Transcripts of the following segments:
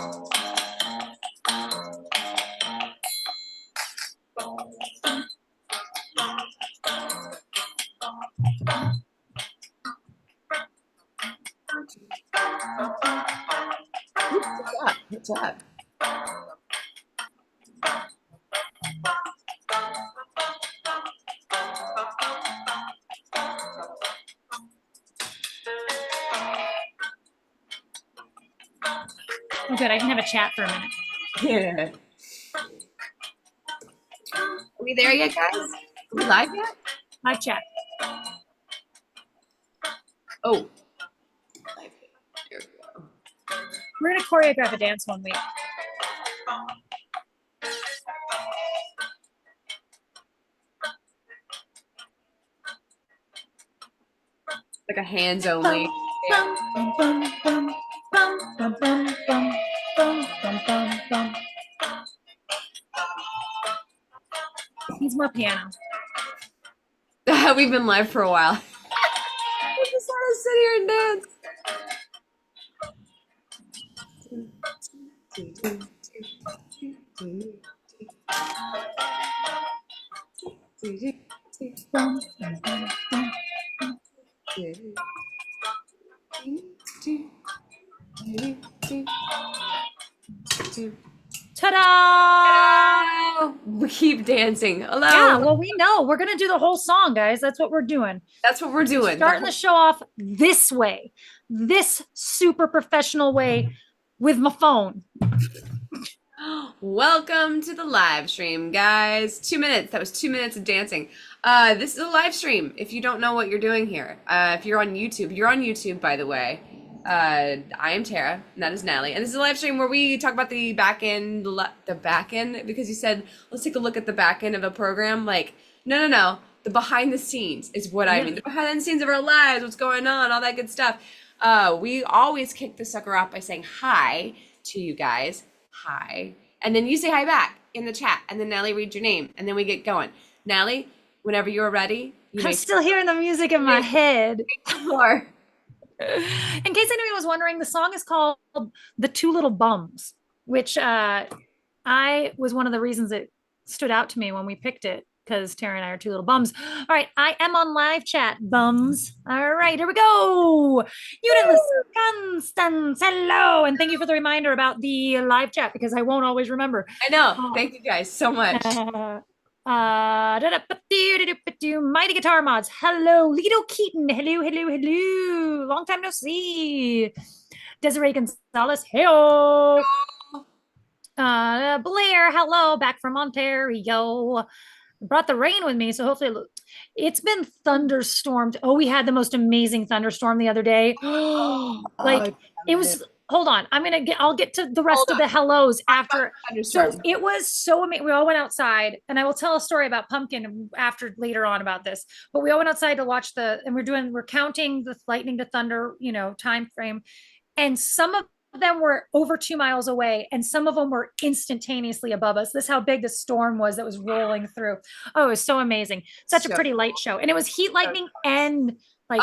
Good job. Oh, good. I can have a chat for a minute. Yeah. Are we there yet, guys? Are we live yet? Live chat. Oh. There we go. We're going to choreograph a dance one week. Like a hands only. Bum, bum, bum, bum, bum, bum, bum, bum, bum, bum, bum, bum. Needs more piano. We've been live for a while. I just want to sit here and dance. Bum, bum, bum, bum. Ta-da! We keep dancing. Hello. Yeah, well, we know. We're going to do the whole song, guys. That's what we're doing. That's what we're doing. Starting the show off this way, this super professional way with my phone. Welcome to the live stream, guys. 2 minutes. That was 2 minutes of dancing. This is a live stream. If you don't know what you're doing here, if you're on YouTube, by the way. I am Tara, and that is Natalie, and this is a live stream where we talk about the back end, because you said let's take a look at the back end of a program. Like, no, the behind the scenes is what I mean. The behind the scenes of our lives, what's going on, all that good stuff. We always kick the sucker off by saying hi to you guys, hi, and then you say hi back in the chat, and then Natalie reads your name, and then we get going. Natalie, whenever you're ready, I'm still hearing the music in my head. More. In case anyone was wondering, the song is called The Two Little Bums, which I was one of the reasons it stood out to me when we picked it, because Tara and I are two little bums. All right, I am on live chat, bums. All right, here we go. Unitless Constance, hello. And thank you for the reminder about the live chat, because I won't always remember. I know. Thank you guys so much. Mighty Guitar Mods, hello. Lido Keaton, hello. Long time no see. Desiree Gonzalez, hello. Blair, hello, back from Ontario. Brought the rain with me, so hopefully it's been thunderstormed. Oh, we had the most amazing thunderstorm the other day. It was. Hold on, I'll get to the rest of the hellos after. So it was so amazing. We all went outside, and I will tell a story about Pumpkin after later on about this. But we all went outside to watch and we're counting the lightning to thunder, time frame, and some of them were over 2 miles away, and some of them were instantaneously above us. This is how big the storm was that was rolling through. Oh, it was so amazing. Such a pretty light show, and it was heat lightning and cool.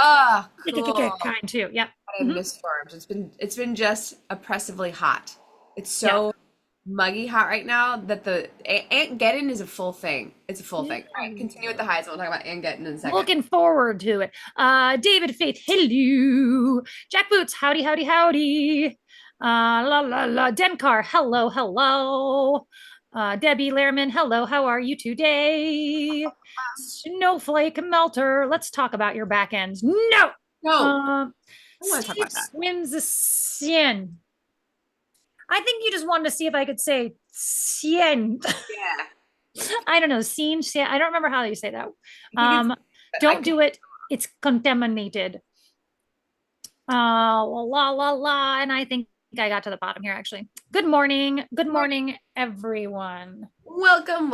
Kind too. Yeah. In the storms, it's been just oppressively hot. It's so muggy hot right now that the Ant-Geddon is a full thing. It's a full thing. All right, continue with the highs. We'll talk about Ant-Geddon in a second. Looking forward to it. David Faith, hello. Jack Boots, howdy. Denkar, hello. Debbie Lehrman, hello. How are you today? Snowflake Melter, let's talk about your back ends. No. I want to talk about that. Swims a Sien. I think you just wanted to see if I could say Sien. Yeah. I don't know. Sien. I don't remember how you say that. Don't do it. It's contaminated. La. And I think I got to the bottom here, actually. Good morning, everyone. Welcome.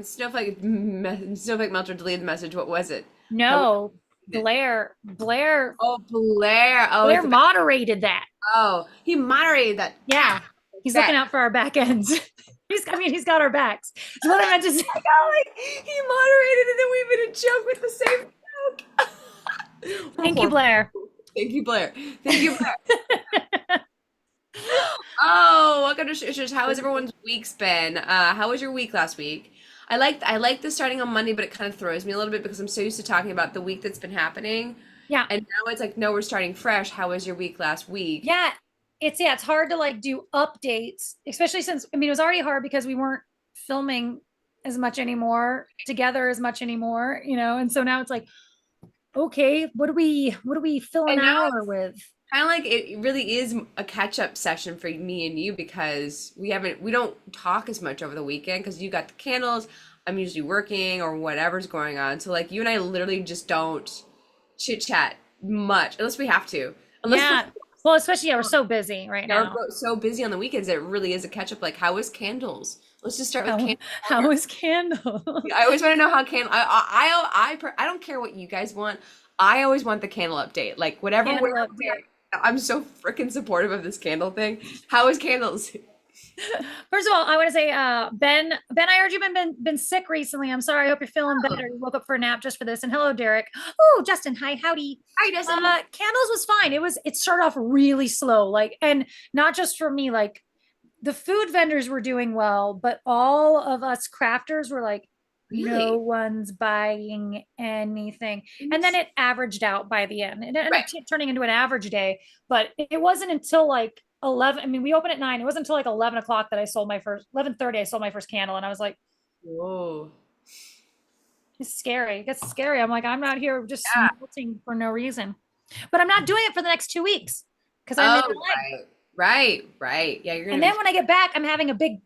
Snowflake Melter deleted the message. What was it? No, Blair. Oh, Blair. Oh, Blair moderated that. Oh, he moderated that. Yeah, he's looking out for our back ends. He's got our backs. That's what I meant to say. He moderated, and then we made a joke with the same joke. Thank you, Blair. Thank you, Blair. Oh, welcome to Shush. How has everyone's week's been? How was your week last week? I like the starting on Monday, but it kind of throws me a little bit because I'm so used to talking about the week that's been happening. Yeah. And now it's like, no, we're starting fresh. How was your week last week? Yeah. It's hard to like do updates, especially since it was already hard because we weren't filming as much anymore, together as much anymore, and so now it's like, okay, what do we fill an And now hour it's with? kind of like it really is a catch-up session for me and you because we don't talk as much over the weekend because you got the candles. I'm usually working or whatever's going on. So like you and I literally just don't chit chat much unless we have to. Unless Yeah. Well, especially, yeah, we're so busy right we're now. so busy on the weekends, it really is a catch up. Like, how is candles? Let's just start with How candles. how is candle? I always want to know how candle. I don't care what you guys want. I always want the candle update. Like whatever. Candle Whatever update. I'm so freaking supportive of this candle thing. How is candles? First of all, I want to say, Ben, I heard you've been sick recently. I'm sorry. I hope you're feeling better. You woke up for a nap just for this. And hello, Derek. Oh, Justin. Hi, howdy. Hi, Justin. Candles was fine. It started off really slow, like, and not just for me, like the food vendors were doing well, but all of us crafters were like, no Really? one's buying anything. And then it averaged out by the end. It ended up Right. turning into an average day, but it wasn't until like 11. We opened at 9. It wasn't until like 11 o'clock that I sold my first 11:30. I sold my first candle. And I was like, Whoa. it's scary. It gets scary. I'm like, I'm not here just Yeah. melting for no reason, but I'm not doing it for the next 2 weeks because I'm Oh, in LA. right. Right. Right. Yeah, you're gonna And be then when I get back, I'm having a big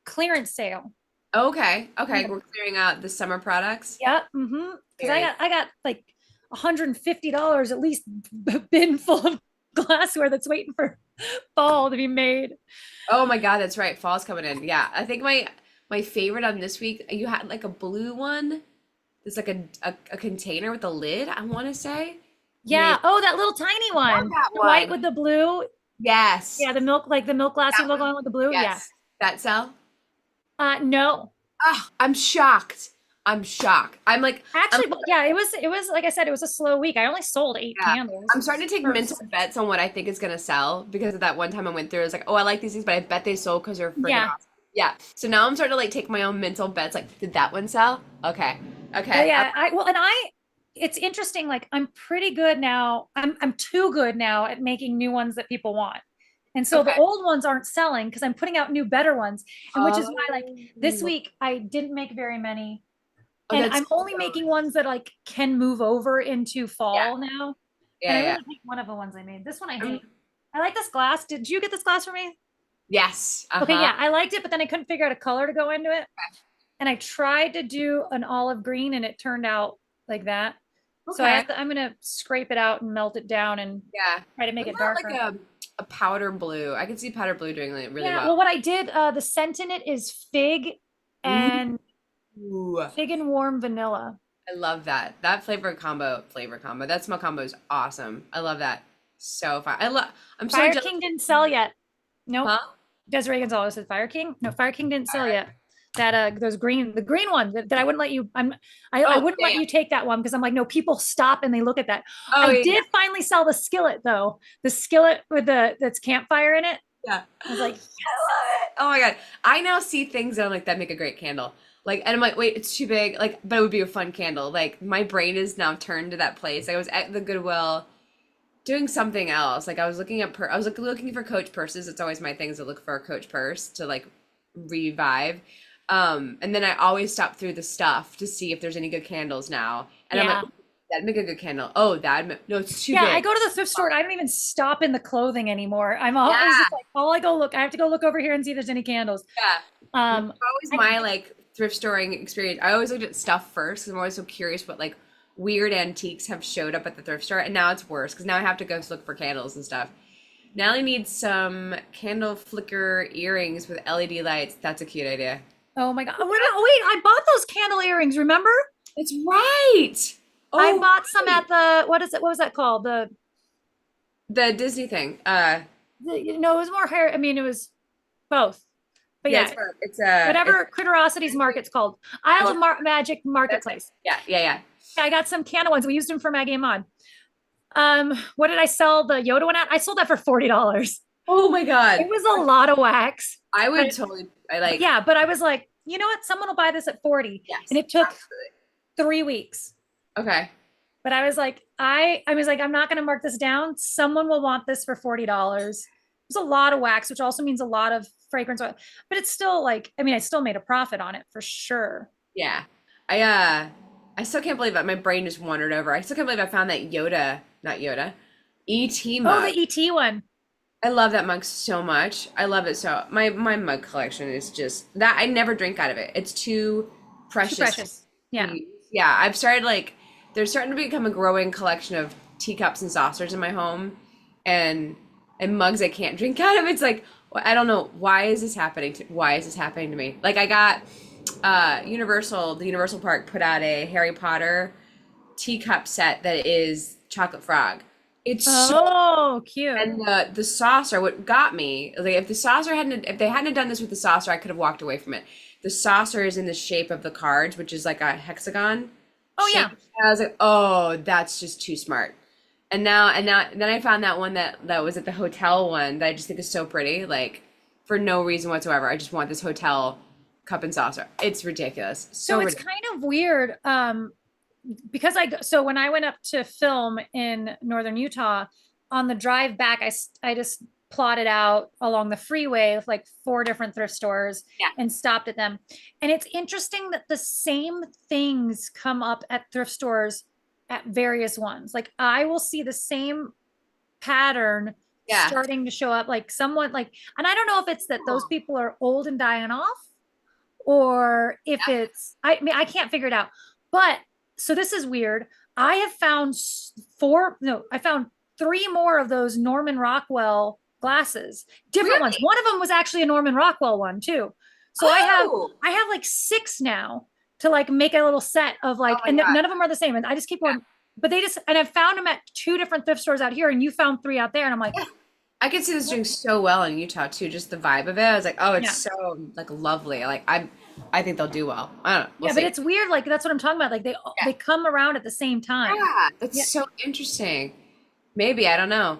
clearance sale. okay. Okay. Yeah. We're clearing out the summer products. Yeah. Mm-hmm. Because I Very got like $150 at least bin full of glassware that's waiting for fall to be made. Oh my God, that's right. Fall's coming in. Yeah. I think my favorite on this week, you had like a blue one. There's like a container with a lid, I want to say. Yeah. Maybe Oh, that little tiny one. that The white one. with the blue. Yes. Yeah, the milk, like the milk glassy That logo one. on with the blue. Yeah. Yes. That sell? No. Oh, I'm shocked. I'm shocked. Actually, well, yeah, it was like I said, it was a slow week. I only sold 8 yeah. candles. I'm starting to take mental bets on what I think is gonna sell because of that one time I went through. I was like, oh, I like these things, but I bet they sold because they're freaking Yeah. awesome. Yeah. So now I'm starting to like take my own mental bets. Like, did that one sell? Okay. Oh, Okay. yeah, it's interesting. Like I'm pretty good now. I'm too good now at making new ones that people want. And so the Okay. old ones aren't selling because I'm putting out new, better ones. And which is why, like, this Oh, week I didn't make very many. oh, And that's I'm only making ones that like can move over into yeah, fall now. And I yeah, really hate one of the ones I made. This one I yeah. hate. I like this glass. Did you get this glass for me? Yes. Okay, Uh-huh. yeah, I liked it, but then I couldn't figure out a color to go into it. And I tried to do an olive green and it turned out like that. So Okay. I'm gonna scrape it out and melt it down and Yeah. try to make What it about darker. like a powder blue? I can see powder blue doing like really Yeah, well. well, what I did, the scent in it is fig and Ooh, fig and warm vanilla. I love that. That flavor combo. That smell combo is awesome. I love that. So fun. I'm so Fire jealous. King didn't sell yet. Nope. Huh? Desiree Gonzalez said Fire King. No, Fire King didn't sell yet. That the green one that I wouldn't let you. I Oh, wouldn't let damn. you take that one because I'm like, no, people stop and they look at that. Oh, I yeah, did finally sell the skillet though. The skillet with that's campfire in it. yeah. I was like, I love it. Oh my God. I now see things that I'm like, that make a great candle. Like, and I'm like, wait, it's too big. Like, but it would be a fun candle. Like, my brain is now turned to that place. I was at the Goodwill doing something else. Like, I was looking at, I was looking for Coach purses. It's always my things to look for a Coach purse to like revive. And then I always stop through the stuff to see if there's any good candles now. And I'm yeah. like, that'd make a good candle. Oh, no, it's too Yeah, big. I go to the thrift store and I don't even stop in the clothing anymore. I'm always Yeah. just like, all I go look, I have to go look over here and see if there's any candles. Yeah. Um, Always my like thrift storing experience. I always looked at stuff first because I'm always so curious what like weird antiques have showed up at the thrift store. And now it's worse because now I have to go look for candles and stuff. Natalie needs some candle flicker earrings with LED lights. That's a cute idea. oh my God. Wait, I bought those candle earrings, remember? That's right. I Oh, bought some at the, what was that called? the Disney thing. It was more hair. It was both. But Yeah, yeah, it's a whatever Critterosities Market's called. Isle of Magic Marketplace. yeah. I got some candle ones. We used them for Maggie and Mod. What did I sell the Yoda one at? I sold that for $40. Oh my It God. was a lot of wax. I would But totally, I like, yeah, but I was like, you know what? Someone will buy this at 40. And yes, it took absolutely. 3 weeks. Okay. But I was like, I was like, I'm not going to mark this down. Someone will want this for $40. It's a lot of wax, which also means a lot of fragrance oil. But it's still like, I mean, I still made a profit on it for sure. Yeah. I still can't believe that my brain just wandered over. I still can't believe I found that Yoda, not Yoda, ET Oh, the mug. ET one. I love that mug so much. I love it so. My mug collection is just that I never drink out of it. It's too Too precious precious. to Yeah. use. Yeah, I've started like there's starting to become a growing collection of teacups and saucers in my home and mugs I can't drink out of. It's like I don't know why is this happening why is this happening to me? Like I got the Universal Park put out a Harry Potter teacup set that is chocolate frog. It's so Oh, cute. and the saucer, what got me, like if they hadn't done this with the saucer, I could have walked away from it. The saucer is in the shape of the cards, which is like a hexagon Oh, shape. yeah. And I was like, oh, that's just too smart. And then I found that one that was at the hotel one that I just think is so pretty, like for no reason whatsoever. I just want this hotel cup and saucer. It's ridiculous, So so it's ridiculous. kind of weird. Because so when I went up to film in northern Utah, on the drive back, I just plotted out along the freeway with like 4 different thrift stores Yeah. and stopped at them. And it's interesting that the same things come up at thrift stores at various ones. Like I will see the same pattern Yeah. starting to show up, like someone like, and I don't know if it's that those Oh, people are old and dying off, or if yeah. it's I mean I can't figure it out. But so this is weird. I have found four, no, I found 3 more of those Norman Rockwell glasses, different ones. Really? One of them was actually a Norman Rockwell one too. So Oh, I have like 6 now to like make a little set of oh like, my and God. none of them are the same. And I just keep going, but they just, and I've found them at 2 different thrift stores out here, and you found 3 out there, and I'm like, Yeah. I could see this doing so well in Utah too, just the vibe of it. I was like, oh, it's yeah. so like lovely. Like I think they'll do well. I don't know. We'll Yeah, but see. it's weird. Like that's what I'm talking about. Like Yeah. they come around at the same time. Yeah, that's Yeah. so interesting. Maybe, I don't know.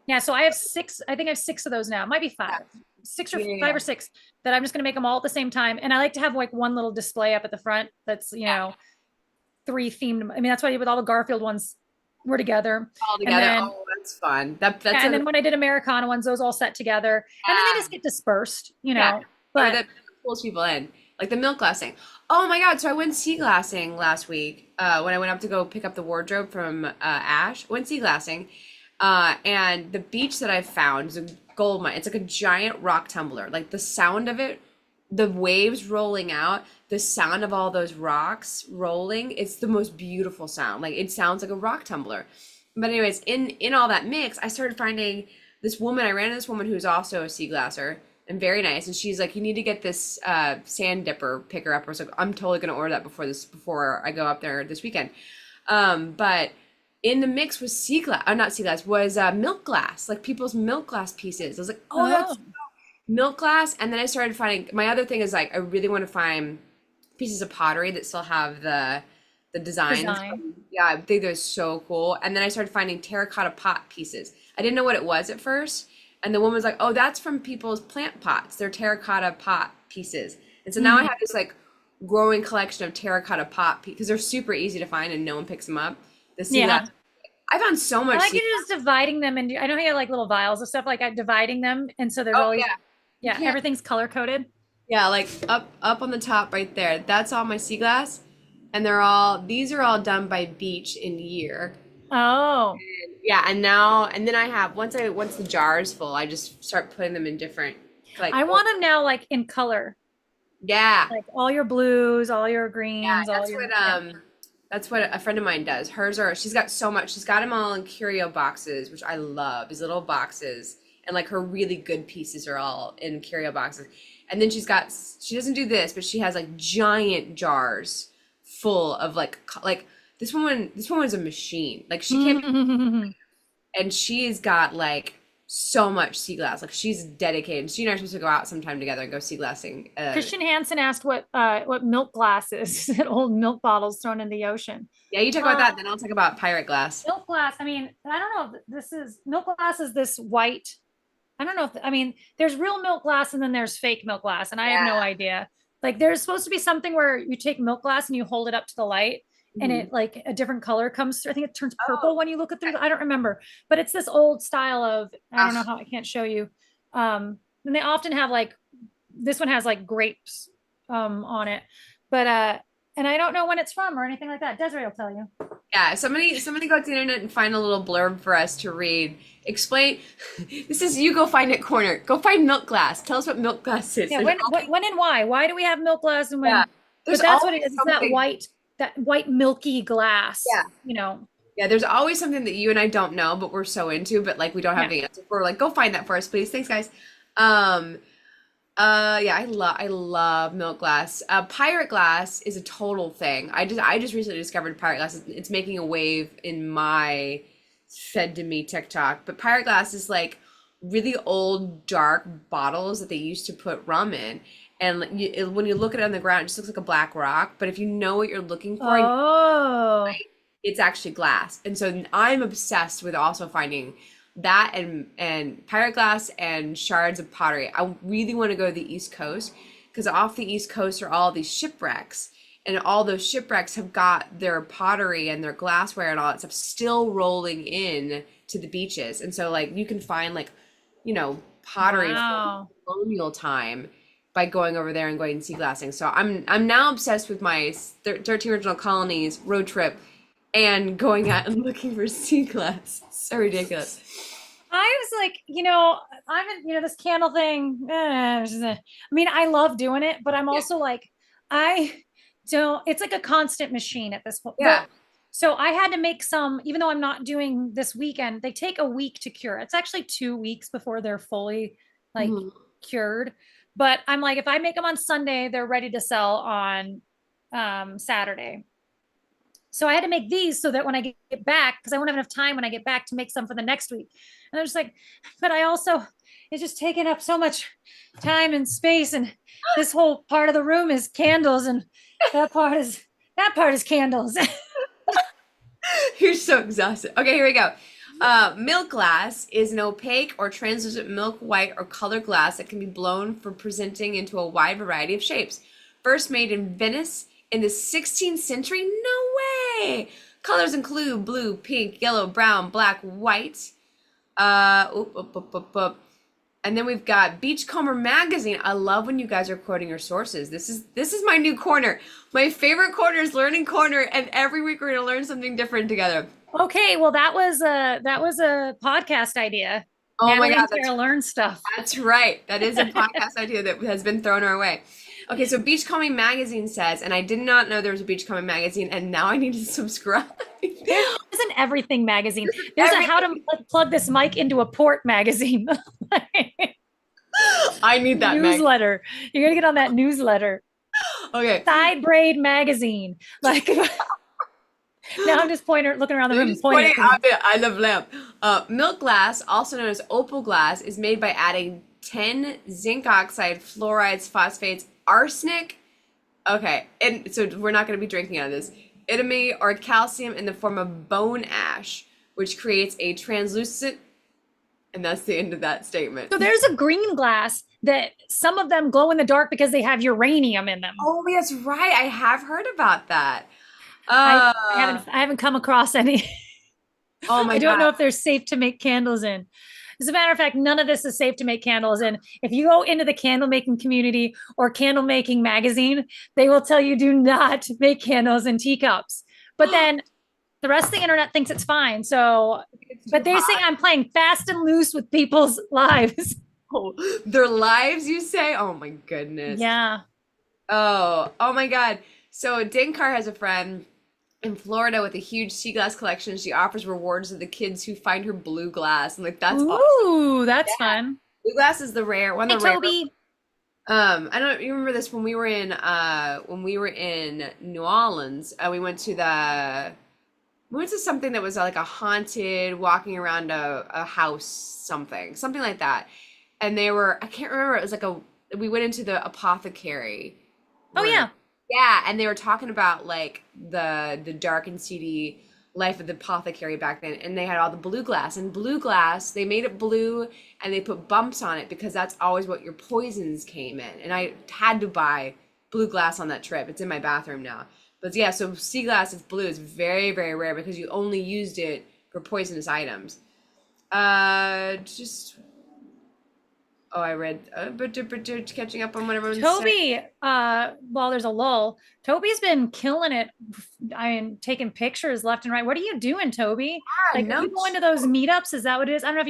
Yeah, so I have 6. I think I have 6 of those now. It might be Yeah. 5, 6 or Yeah, yeah, 5 yeah. or 6 that I'm just going to make them all at the same time. And I like to have like one little display up at the front that's, Yeah. 3 themed. I mean, that's why I did with all the Garfield ones were together. All And together. then, Oh, that's fun. yeah, That's and a then when I did Americana ones, those all set together. And then they yeah. just get dispersed, Yeah. Or But that pulls people in. Like the milk glassing. Oh my God. So I went sea glassing last week, when I went up to go pick up the wardrobe from Ash. I went sea glassing. And the beach that I found is a gold mine. It's like a giant rock tumbler. Like the sound of it, the waves rolling out, the sound of all those rocks rolling, it's the most beautiful sound. Like it sounds like a rock tumbler. But anyways, in all that mix, I started finding this woman. I ran into this woman who's also a sea glasser and very nice. And she's like, you need to get this sand dipper picker up. I was like, I'm totally gonna order that before I go up there this weekend. But in the mix was sea glass, not sea glass, was milk glass, like people's milk glass pieces. I was like, oh, oh, that's milk glass. And then I started finding my other thing is like I really want to find pieces of pottery that still have the designs. design. Yeah, I think they're so cool. And then I started finding terracotta pot pieces. I didn't know what it was at first. And the woman was like, oh, that's from people's plant pots. They're terracotta pot pieces. And so now I Mhm. have this like growing collection of terracotta pot because they're super easy to find and no one picks them up. The sea Yeah. glass. I found so I much like sea. it just dividing them into, I know how you have like little vials of stuff, like I'm dividing them. And so there's Oh always, yeah. You yeah, can't. everything's color coded. Yeah, like up on the top right there. That's all my sea glass. And these are all done by Beach in Year. Oh, Yeah, and then I have once the jar is full, I just start putting them in different like I want them now like in color, yeah. like all your blues, all your Yeah, greens, all your, yeah. that's what a friend of mine does. She's got so much. She's got them all in curio boxes, which I love. These little boxes. And like her really good pieces are all in curio boxes. And then she doesn't do this, but she has like giant jars full of like this woman's a machine. Like she can't and she's got like so much sea glass. Like she's dedicated. She and I are supposed to go out sometime together and go sea glassing. Christian Hansen asked what milk glass is. That old milk bottles thrown in the ocean. Yeah, you talk about that, then I'll talk about pirate glass. Milk glass. I mean, I don't know if this is milk glass is this white I don't know if, I mean, there's real milk glass and then there's fake milk glass, and I have no Yeah. idea. Like there's supposed to be something where you take milk glass and you hold it up to the light and Mhm. it like a different color comes through. I think it turns Oh, purple when you look it through. I don't remember, but it's this old style of, I don't know ugh. how, I can't show you. And they often have like, this one has like grapes on it, but and I don't know when it's from or anything like that. Desiree will tell you. Yeah, somebody go to the internet and find a little blurb for us to read. Explain. This is you go find it corner. Go find milk glass. Tell us what milk glass is. Yeah, There's when and why? Why do we have milk glass and yeah. when? But There's that's what always it is. It's something. that white milky glass, Yeah. you know. Yeah, there's always something that you and I don't know, but we're so into, but like we don't have Yeah. the answer for. Like, go find that for us, please. Thanks, guys. Um, yeah, I love milk glass. Pirate glass is a total thing. I just recently discovered pirate glass. It's making a wave in my fed to me TikTok. But pirate glass is like really old, dark bottles that they used to put rum in. And like, when you look at it on the ground, it just looks like a black rock. But if you know what you're looking for, and Oh, it's actually glass. And so I'm obsessed with also finding that and pirate glass and shards of pottery. I really want to go to the East Coast because off the East Coast are all these shipwrecks. And all those shipwrecks have got their pottery and their glassware and all that stuff still rolling in to the beaches. And so like you can find like, pottery from wow. colonial time by going over there and going sea glassing. So I'm now obsessed with my 13 original colonies road trip and going out and looking for sea glass. So ridiculous. I was like, I'm in, this candle thing. I mean, I love doing it, but I'm Yeah. also like, I don't, it's like a constant machine at this point. Yeah. So I had to make some, even though I'm not doing this weekend, they take a week to cure. It's actually 2 weeks before they're fully like Mhm. cured. But I'm like, if I make them on Sunday, they're ready to sell on Saturday. So I had to make these so that when I get back, because I won't have enough time when I get back to make some for the next week. And I was like, but I also, it's just taking up so much time and space. And this whole part of the room is candles. And that part is candles. You're so exhausted. Okay, here we go. Milk glass is an opaque or translucent milk white or color glass that can be blown for presenting into a wide variety of shapes. First made in Venice in the 16th century? No way! Colors include blue, pink, yellow, brown, black, white. Oop, oop, oop, oop, oop. And then we've got Beachcomber magazine. I love when you guys are quoting your sources. This is my new corner. My favorite corner is learning corner, and every week we're gonna learn something different together. Okay, well that was a podcast idea. Oh my Natalie God, and Sarah learn stuff. that's right. That is a podcast idea that has been thrown our way. Okay, so Beachcombing Magazine says, and I did not know there was a Beachcombing Magazine, and now I need to subscribe. There's an everything magazine. There's a how to plug this mic into a port magazine. I need that Newsletter. You're gonna get on that newsletter. Okay. Side braid magazine. Like now I'm just looking around the room, Just pointing. pointing out the I love lamp. Milk glass, also known as opal glass, is made by adding 10 zinc oxide, fluorides, phosphates, arsenic. Okay, and so we're not going to be drinking out of this. Itame or calcium in the form of bone ash, which creates a translucent. And that's the end of that statement. So there's a green glass that some of them glow in the dark because they have uranium in them. Oh, that's right. I have heard about that. I haven't come across any. Oh my I don't God. know if they're safe to make candles in. As a matter of fact, none of this is safe to make candles in. If you go into the candle making community or candle making magazine, they will tell you do not make candles in teacups. But then the rest of the internet thinks it's fine. So, but they say I'm playing fast and loose with people's lives. Oh, their lives, you say? Oh my goodness. Yeah. Oh my God. So Dinkar has a friend in Florida with a huge sea glass collection. She offers rewards to the kids who find her blue glass. And like that's awesome. Ooh, that's fun. Blue glass is the rare one. Hey, The rare. Toby. I don't you remember this when we were in New Orleans. We went to something that was like a haunted walking around a house, something like that. And I can't remember, it was like we went into the apothecary. Oh, yeah. Yeah, and they were talking about like the dark and seedy Life of the Apothecary back then, and they had all the blue glass. And blue glass, they made it blue and they put bumps on it because that's always what your poisons came in. And I had to buy blue glass on that trip. It's in my bathroom now. But yeah, so sea glass, if blue, is very, very rare because you only used it for poisonous items. Just Oh, I read, but catching up on what everyone's saying. Toby, while there's a lull, Toby's been killing it. I mean, taking pictures left and right. What are you doing, Toby? Ah, Like, are no, you going to those meetups? Is that what it is? I don't know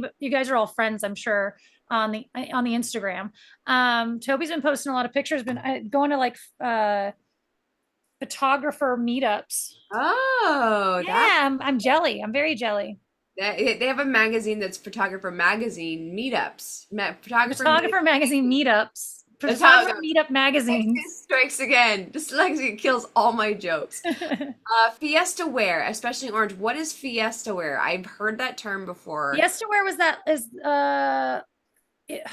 if you guys are all friends, I'm sure, on the Instagram. Toby's been posting a lot of pictures, been going to like photographer meetups. Oh, that's Yeah, I'm jelly. I'm very jelly. they have a magazine that's Photographer Magazine meetups. Photographer Photographer magazine meetups. That's how it Photographer goes. meetup magazines. Strikes again. Dyslexia kills all my jokes. Fiesta wear, especially orange. What is fiesta wear? I've heard that term before. Fiesta wear was that is it,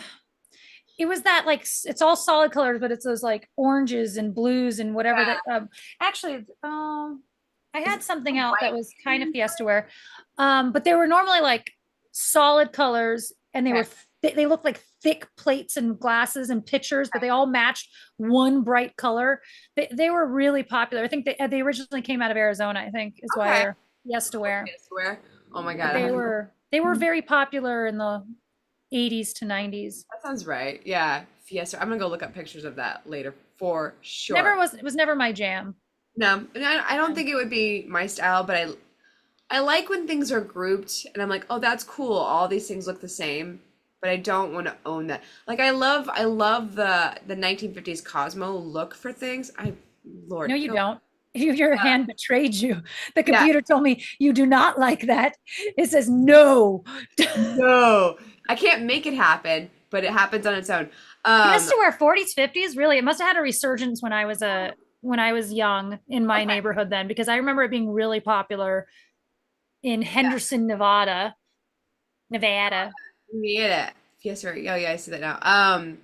it was that like it's all solid colors, but it's those like oranges and blues and whatever Yeah. that actually I Is had it something out that white? was kind of fiesta wear. But they were normally like solid colors and they Okay. were they looked like thick plates and glasses and pitchers, but they all matched one bright color. They were really popular. I think they originally came out of Arizona, I think is why Okay. they're fiesta wear. Fiesta wear. Oh my But God. I have no, they were very popular in the 80s to 90s. that sounds right. Yeah. Fiesta. I'm gonna go look up pictures of that later for Never sure. was it was never my jam. No, and I don't think it would be my style, but I like when things are grouped and I'm like, oh, that's cool. All these things look the same, but I don't want to own that. Like I love the 1950s Cosmo look for things. No, Lord, you kill. don't. Your hand betrayed you. The Yeah, computer told me you do not like that. It says no. no, I can't make it happen, but it happens on its own. Yes, Um, to wear 40s, 50s. Really, it must have had a resurgence when I was young in my okay, neighborhood then, because I remember it being really popular in yeah, Henderson, Nevada. Nevada. yeah, yes, right. Oh yeah, I see that now.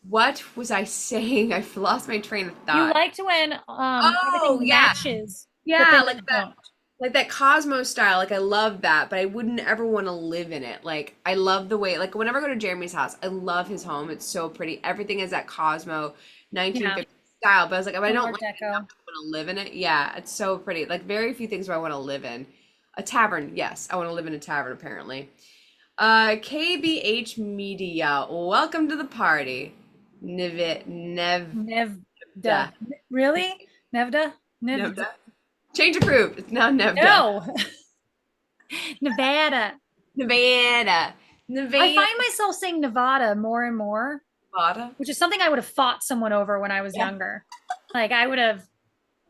What was I saying? I lost my train of You thought. liked when Oh everything yeah, matches, but yeah, then you don't. like that Cosmo style. Like I love that, but I wouldn't ever want to live in it. Like I love the way, like whenever I go to Jeremy's house, I love his home. It's so pretty. Everything is that Cosmo Yeah, 1950 style. But I was like, if I the don't Art like it enough Deco. to want to live in it, yeah, it's so pretty. Like very few things where I want to live in. A tavern, yes, I want to live in a tavern apparently. KBH Media, welcome to the party. Nevda. Nevda. Really? Nevda? Nevda. Nevda. Change approved. It's now Nevda. No. Nevada. Nevada. I Nevada. find myself saying Nevada more and more, Nevada. which is something I would have fought someone over when I was Yeah. younger. Like I would have,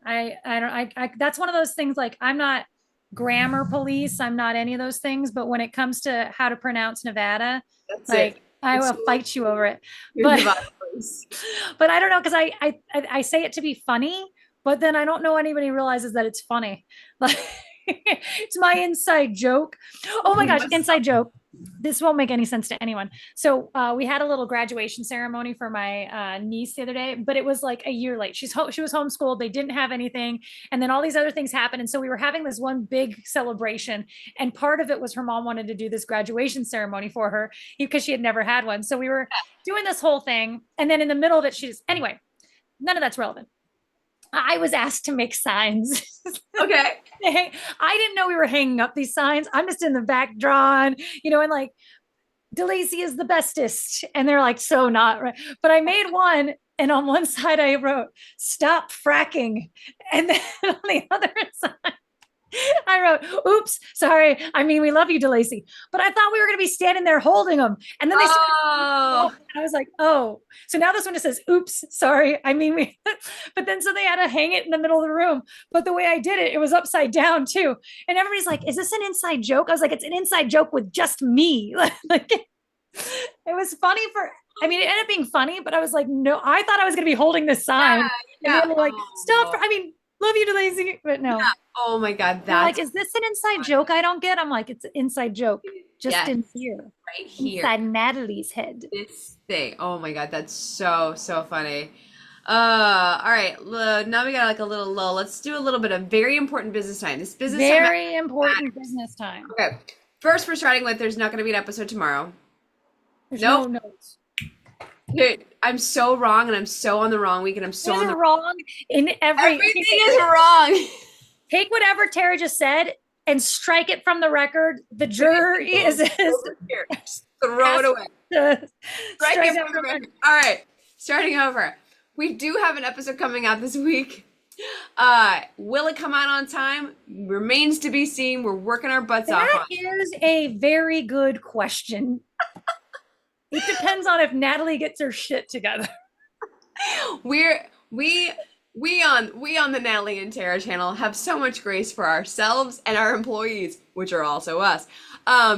I don't, that's one of those things like I'm not grammar police. I'm not any of those things. But when it comes to how to pronounce Nevada, That's it. like I It's will fight you over it. your But, Nevada place. but I don't know. Cause I say it to be funny, but then I don't know anybody realizes that it's funny. Like it's my inside joke. Oh my gosh, inside joke. This won't make any sense to anyone. So we had a little graduation ceremony for my niece the other day, but it was like a year late. She was homeschooled. They didn't have anything, and then all these other things happened. And so we were having this one big celebration, and part of it was her mom wanted to do this graduation ceremony for her because she had never had one. So we were doing this whole thing, and then in the middle of it, anyway. None of that's relevant. I was asked to make signs. Okay. I didn't know we were hanging up these signs. I'm just in the back drawing, and like, DeLacy is the bestest. And they're like, so not right. But I made one. And on one side, I wrote, stop fracking. And then on the other side, I wrote, oops, sorry. I mean, we love you, DeLacy. But I thought we were going to be standing there holding them. And then they started. Oh. And I was like, oh. So now this one just says, oops, sorry. I mean, but then so they had to hang it in the middle of the room. But the way I did it, it was upside down too. And everybody's like, is this an inside joke? I was like, it's an inside joke with just me. Like, it was funny I mean, it ended up being funny, but I was like, no, I thought I was going to be holding this sign. Yeah. And they were like, stop. I mean, love you, DeLacy, but no. Yeah. Oh my God. They're like, That's is this an inside joke I don't get? I'm like, it's an inside joke just yes, in here, right here. inside Natalie's head. This thing. Oh my God. That's so, so funny. All right. Now we got like a little lull. Let's do a little bit of very important business time. This business time. Very important business time. Okay. First, we're starting with there's not going to be an episode tomorrow. There's Nope. no notes. Dude, I'm so wrong, and I'm so on the wrong week, and I'm so on the wrong in everything is wrong. Take whatever Tara just said and strike it from the record. The jury is here. Just throw it away. Strike it from the record. All right, starting over. We do have an episode coming out this week. Will it come out on time? Remains to be seen. We're working our butts off on it. That is a very good question. It depends on if Natalie gets her shit together. We on the Natalie and Tara channel have so much grace for ourselves and our employees, which are also us.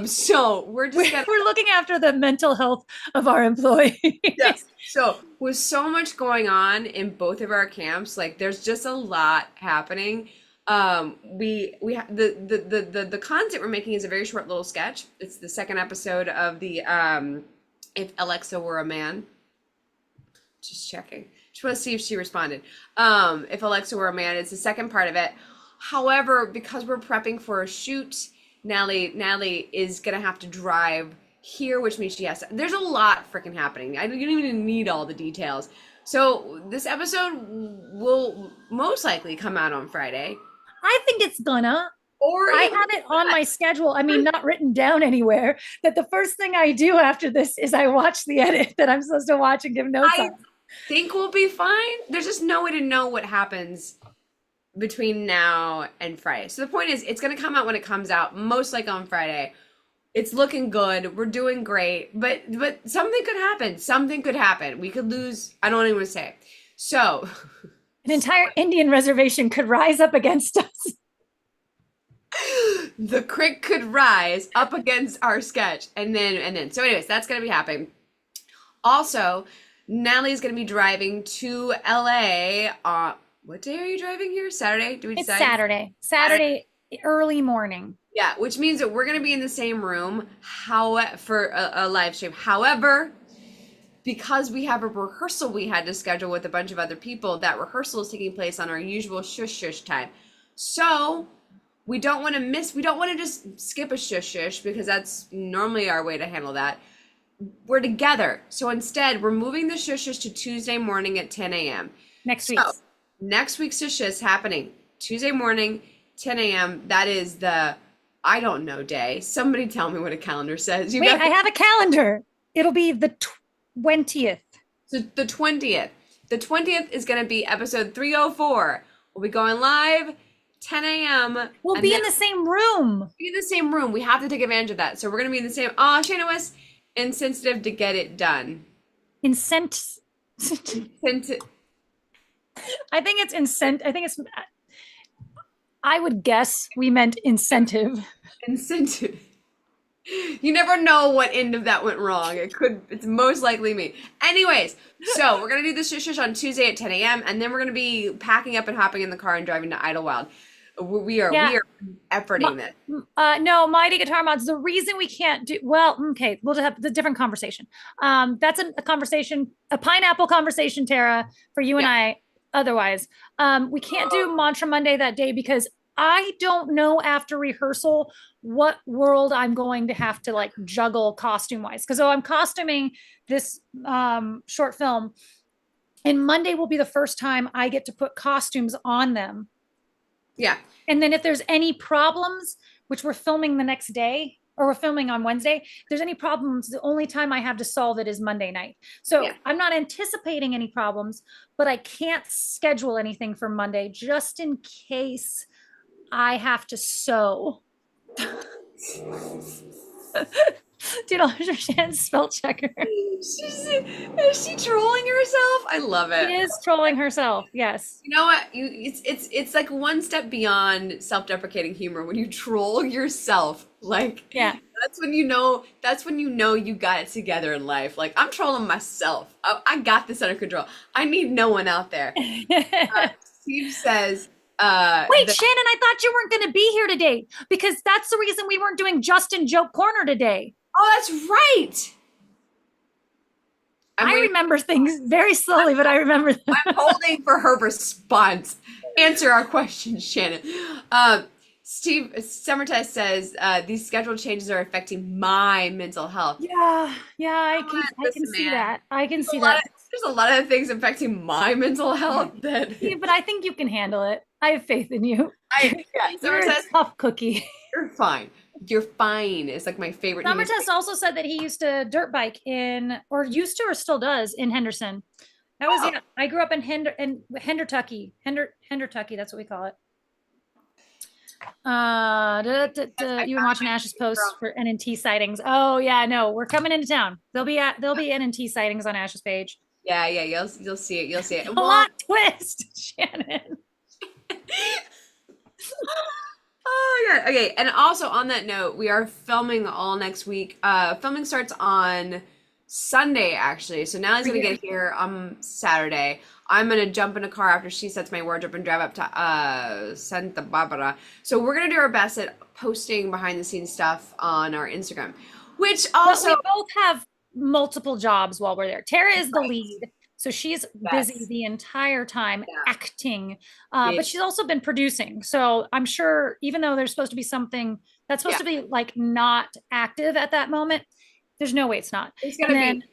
So we're looking after the mental health of our employees. Yes. So with so much going on in both of our camps, like there's just a lot happening. We have the content we're making is a very short little sketch. It's the second episode of the If Alexa Were a Man. Just checking. Just want to see if she responded. If Alexa Were a Man, it's the second part of it. However, because we're prepping for a shoot, Natalie is gonna have to drive here, which means she has to. There's a lot freaking happening. You don't even need all the details. So this episode will most likely come out on Friday. I think it's gonna. Or I have it on my schedule. I mean, not written down anywhere. That the first thing I do after this is I watch the edit that I'm supposed to watch and give notes on. Think we'll be fine. There's just no way to know what happens between now and Friday. So the point is, it's going to come out when it comes out, most likely on Friday. It's looking good. We're doing great, but something could happen. Something could happen. We could lose. I don't even want to say it. So an entire Indian reservation could rise up against us. The creek could rise up against our sketch, and then. So, anyways, that's going to be happening. Also, Natalie's going to be driving to LA. What day are you driving here? Saturday? Do we decide? It's Saturday early morning. Yeah, which means that we're going to be in the same room for a live stream. However, because we have a rehearsal we had to schedule with a bunch of other people, that rehearsal is taking place on our usual shush time. So we don't want to just skip a shush because that's normally our way to handle that. We're together. So instead, we're moving the shush to Tuesday morning at 10 a.m. Next week's shush is happening Tuesday morning, 10 a.m. That is the I don't know day. Somebody tell me what a calendar says. I have a calendar. It'll be the 20th. So the 20th. The 20th is going to be episode 304. We'll be going live 10 a.m. We'll be in the same room. Be in the same room. We have to take advantage of that. So we're going to be in the same. Shana was insensitive to get it done. I think it's I would guess we meant incentive. Incentive. You never know what end of that went wrong. It's most likely me. Anyways, so we're going to do the shush on Tuesday at 10 a.m. and then we're going to be packing up and hopping in the car and driving to Idlewild. We are efforting this. No, Mighty Guitar Mods, the reason we can't do, okay, we'll have the different conversation. That's a conversation, a pineapple conversation, Tara, for you and I. Otherwise, we can't do Mantra Monday that day because I don't know after rehearsal what world I'm going to have to like juggle costume wise. Because I'm costuming this short film, and Monday will be the first time I get to put costumes on them. Yeah. And then if there's any problems, which we're filming the next day, or we're filming on Wednesday, if there's any problems, the only time I have to solve it is Monday night. So I'm not anticipating any problems, but I can't schedule anything for Monday just in case I have to sew. Do you understand spell checker? Is she trolling herself? I love it. She is trolling herself. Yes. You know what? It's like one step beyond self-deprecating humor when you troll yourself. Like, that's when you know you got it together in life. Like, I'm trolling myself. I got this under control. I need no one out there. Steve says, wait, Shannon, I thought you weren't going to be here today because that's the reason we weren't doing Justin Joke Corner today. Oh, that's right. I remember things very slowly, but I remember them. I'm holding for her response. Answer our question, Shannon. Steve Summertest says these schedule changes are affecting my mental health. Yeah, I can Listen, see man, that. I can there's see that. there's a lot of things affecting my mental health that Yeah, but I think you can handle it. I have faith in you. Summer You're a says tough cookie. you're fine. You're fine. It's like my favorite. Summer Test also said that he used to dirt bike or used to, or still does in Henderson. That was, yeah. I grew up in Hendertucky. Hendertucky, that's what we call it. You were watching Ash's post for NNT sightings. Oh yeah, no, we're coming into town. There'll be NNT sightings on Ash's page. Yeah, you'll see it. You'll see it. Plot twist, Shannon. Oh yeah. Okay. And also on that note, we are filming all next week. Filming starts on Sunday actually. So Natalie's gonna get here on Saturday. I'm gonna jump in a car after she sets my wardrobe and drive up to Santa Barbara. So we're gonna do our best at posting behind the scenes stuff on our Instagram. Which also we both have multiple jobs while we're there. Tara is the lead. So she's busy the entire time acting, but she's also been producing. So I'm sure even though there's supposed to be something that's supposed to be like not active at that moment, there's no way it's not. It's gonna be.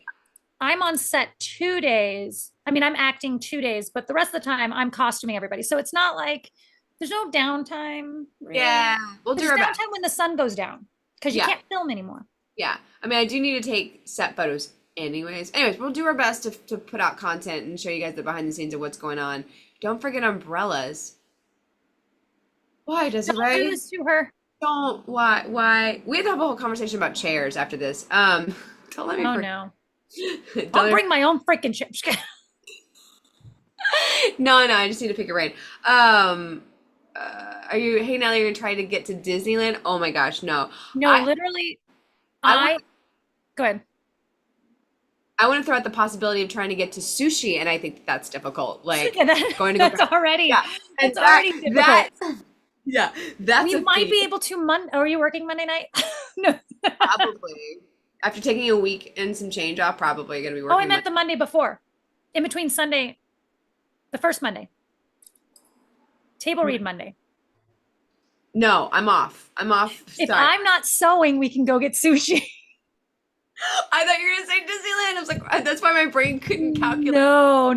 I'm on set 2 days. I mean, I'm acting 2 days, but the rest of the time I'm costuming everybody. So it's not like there's no downtime. Really. Yeah, we'll do our best. Downtime when the sun goes down because you can't film anymore. Yeah, I mean, I do need to take set photos anyways, we'll do our best to put out content and show you guys the behind the scenes of what's going on. Don't forget umbrellas. Why does it right? Don't do this to her. Don't. Why? We have to have a whole conversation about chairs after this. Don't let me. Oh no. I'll bring my own freaking chips. No, I just need to pick your brain. Are you? Hey, Natalie, you're gonna try to get to Disneyland? Oh my gosh, no. Literally. Go ahead. I want to throw out the possibility of trying to get to sushi, and I think that's difficult. Like going to that's already difficult. That's we might be able to Are you working Monday night? No, probably. After taking a week and some change off, probably going to be working. Oh, I meant the Monday before, in between Sunday, the first Monday. Table read Monday. No, I'm off. If I'm not sewing, we can go get sushi. I thought you were gonna say Disneyland. I was like, that's why my brain couldn't calculate. No.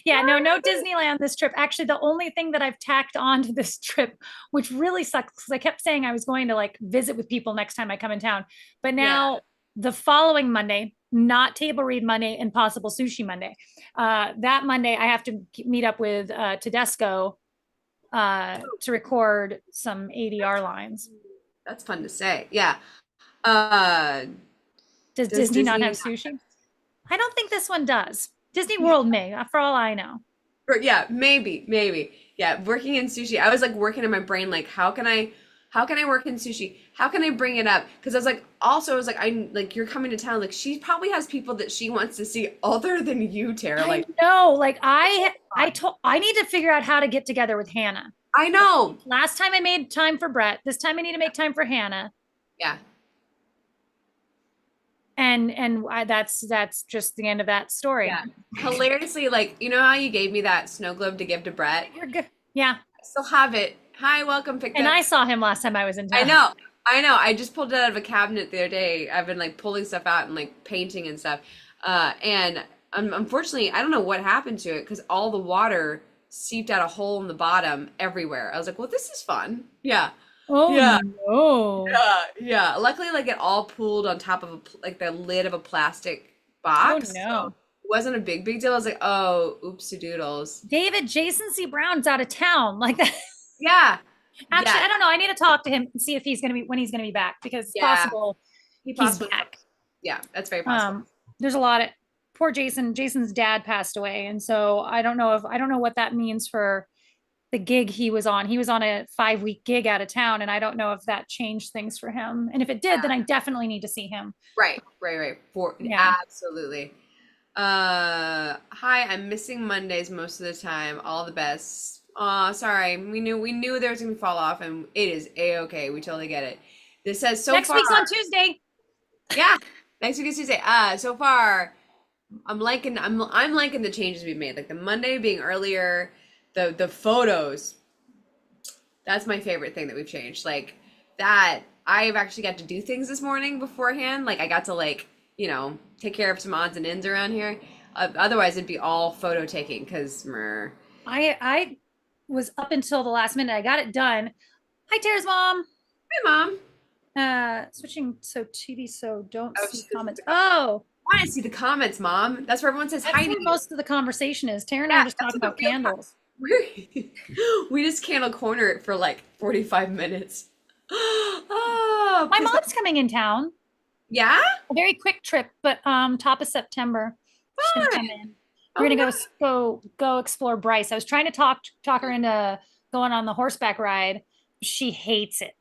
Yeah, no Disneyland this trip. Actually, the only thing that I've tacked on to this trip, which really sucks, because I kept saying I was going to like visit with people next time I come in town. But now the following Monday, not table read Monday and possible sushi Monday. That Monday I have to meet up with Tedesco to record some ADR lines. That's fun to say. Yeah. Does Disney not have sushi? I don't think this one does. Disney World may, for all I know. Yeah, maybe. Yeah, working in sushi. I was like working in my brain, like how can I work in sushi? How can I bring it up? Because I was like, you're coming to town. Like she probably has people that she wants to see other than you, Tara. Like no, like I need to figure out how to get together with Hannah. I know. Last time I made time for Brett. This time I need to make time for Hannah. Yeah. And that's just the end of that story. Yeah. Hilariously, like, you know how you gave me that snow globe to give to Brett? You're good. Yeah. I still have it. Hi, welcome. And I saw him last time I was in town. I know. I just pulled it out of a cabinet the other day. I've been like pulling stuff out and like painting and stuff. And unfortunately, I don't know what happened to it because all the water seeped out a hole in the bottom everywhere. I was like, well, this is fun. Yeah. Oh yeah. No. Yeah. Luckily, like it all pooled on top of like the lid of a plastic box. Oh no. So it wasn't a big deal. I was like, oh, oopsie doodles. David, Jason C. Brown's out of town. Like that. Yeah. Actually, I don't know. I need to talk to him and see if when he's gonna be back because it's possible he's back. Yeah, that's very possible. There's a lot of poor Jason. Jason's dad passed away, and so I don't know what that means for the gig he was on. He was on a 5-week gig out of town, and I don't know if that changed things for him. And if it did, then I definitely need to see him. Right. Absolutely. Hi, I'm missing Mondays most of the time. All the best. Sorry. We knew there was gonna fall off, and it is a-okay. We totally get it. This says so next far. Next week's on Tuesday. Yeah, next week is Tuesday. So far, I'm liking the changes we've made. Like the Monday being earlier, the photos. That's my favorite thing that we've changed. Like that I've actually got to do things this morning beforehand. Like I got to take care of some odds and ends around here. Otherwise it'd be all photo taking because I was up until the last minute. I got it done. Hi, Tara's mom. Hey mom. Switching so TV, so don't Oh, see comments. Oh, I want to see the comments, mom. That's where everyone says that's hi to where you. most of the conversation is. Tara and I Yeah, are just that's talking what about the real candles. we just candle corner it for like 45 minutes. Oh, My mom's coming in town. yeah? A very quick trip, but top of September, she's gonna come Fun. in. We're Oh, gonna nice. go explore Bryce. I was trying to talk her into going on the horseback ride. She hates it.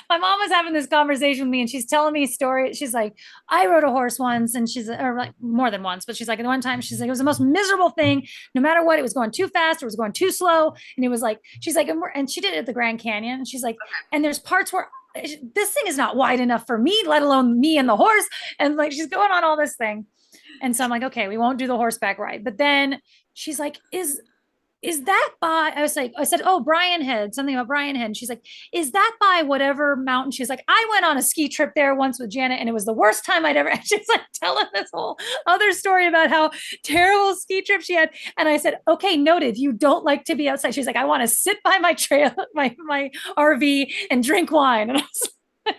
My mom was having this conversation with me and she's telling me a story. She's like, I rode a horse once, and or like more than once, but she's like, the one time she's like, it was the most miserable thing. No matter what, it was going too fast or it was going too slow. And it was like, she's like, and she did it at the Grand Canyon. And she's like, and there's parts where this thing is not wide enough for me, let alone me and the horse. And like, she's going on all this thing. And so I'm like, okay, we won't do the horseback ride. But then she's like, is that by, I was like, I said, oh, Brian Head, something about Brian Head. And she's like, is that by whatever mountain? She's like, I went on a ski trip there once with Janet and it was the worst time I'd ever, and she's like telling this whole other story about how terrible ski trip she had. And I said, okay, noted. You don't like to be outside. She's like, I want to sit by my trail, my RV and drink wine. And I was like,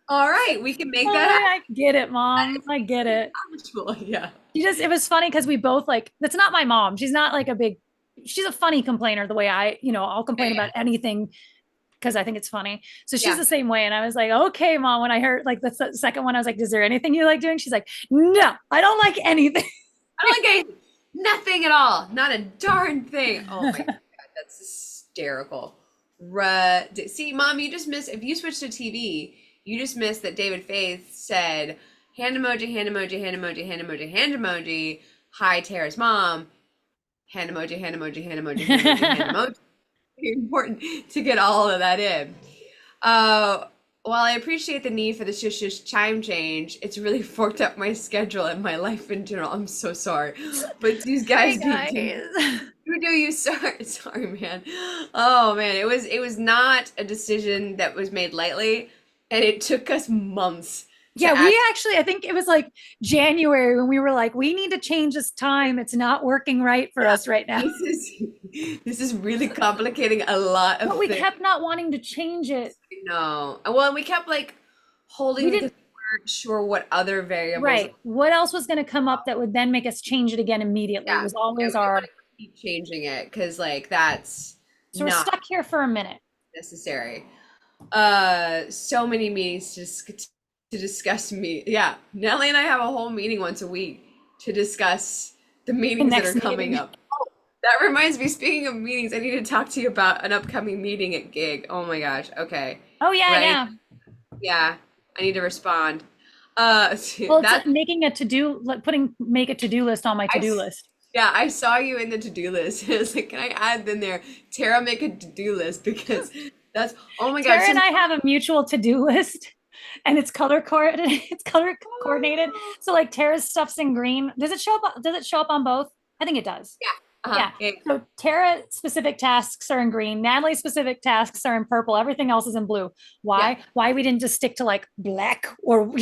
All right, we can make oh, that I get it, mom. I get it. actual. Yeah. It was funny because we both like, that's not my mom. She's not like she's a funny complainer the way I'll complain about anything because I think it's funny. So she's the same way. And I was like, okay, mom, when I heard like the second one, I was like, is there anything you like doing? She's like, no, I don't like anything. I don't like anything. Nothing at all. Not a darn thing. Oh my God, that's hysterical. See, mom, you just missed, if you switch to TV, you just missed that David Faith said, hand emoji, hand emoji, hand emoji, hand emoji, hand emoji. Hi, Tara's mom. Hand emoji, hand emoji, hand emoji, hand emoji, hand emoji. Very important to get all of that in. While I appreciate the need for the shush shush chime change, it's really forked up my schedule and my life in general. I'm so sorry. But these guys, who do you sorry? Sorry, man. Oh man, it was not a decision that was made lightly, and it took us months. Yeah, we actually, I think it was like January when we were like, we need to change this time. It's not working right for us right now. This is really complicating a lot of But we things. kept not wanting to change it. No. Well, we kept like holding because we weren't sure what other variables. Right. What else was going to come up that would then make us change it again immediately? It was always our keep changing it because like that's so we're stuck here for a minute. Necessary. So many meetings to discuss me. Yeah, Natalie and I have a whole meeting once a week to discuss the meetings that are coming up. Oh, that reminds me, speaking of meetings, I need to talk to you about an upcoming meeting at Gig. Oh my gosh. Okay. Oh yeah, right? Yeah, I need to respond. Well, it's making a to-do, make a to-do list on my to-do list. Yeah, I saw you in the to-do list. I was like, can I add in there, Tara, make a to-do list because that's, oh my gosh. Tara and I have a mutual to-do list. And it's color coordinated. It's color coordinated. So like Tara's stuff's in green. Does it show up on both? I think it does. Yeah. Yeah. So Tara specific tasks are in green. Natalie specific tasks are in purple. Everything else is in blue. Why? Yeah. Why we didn't just stick to like black or no,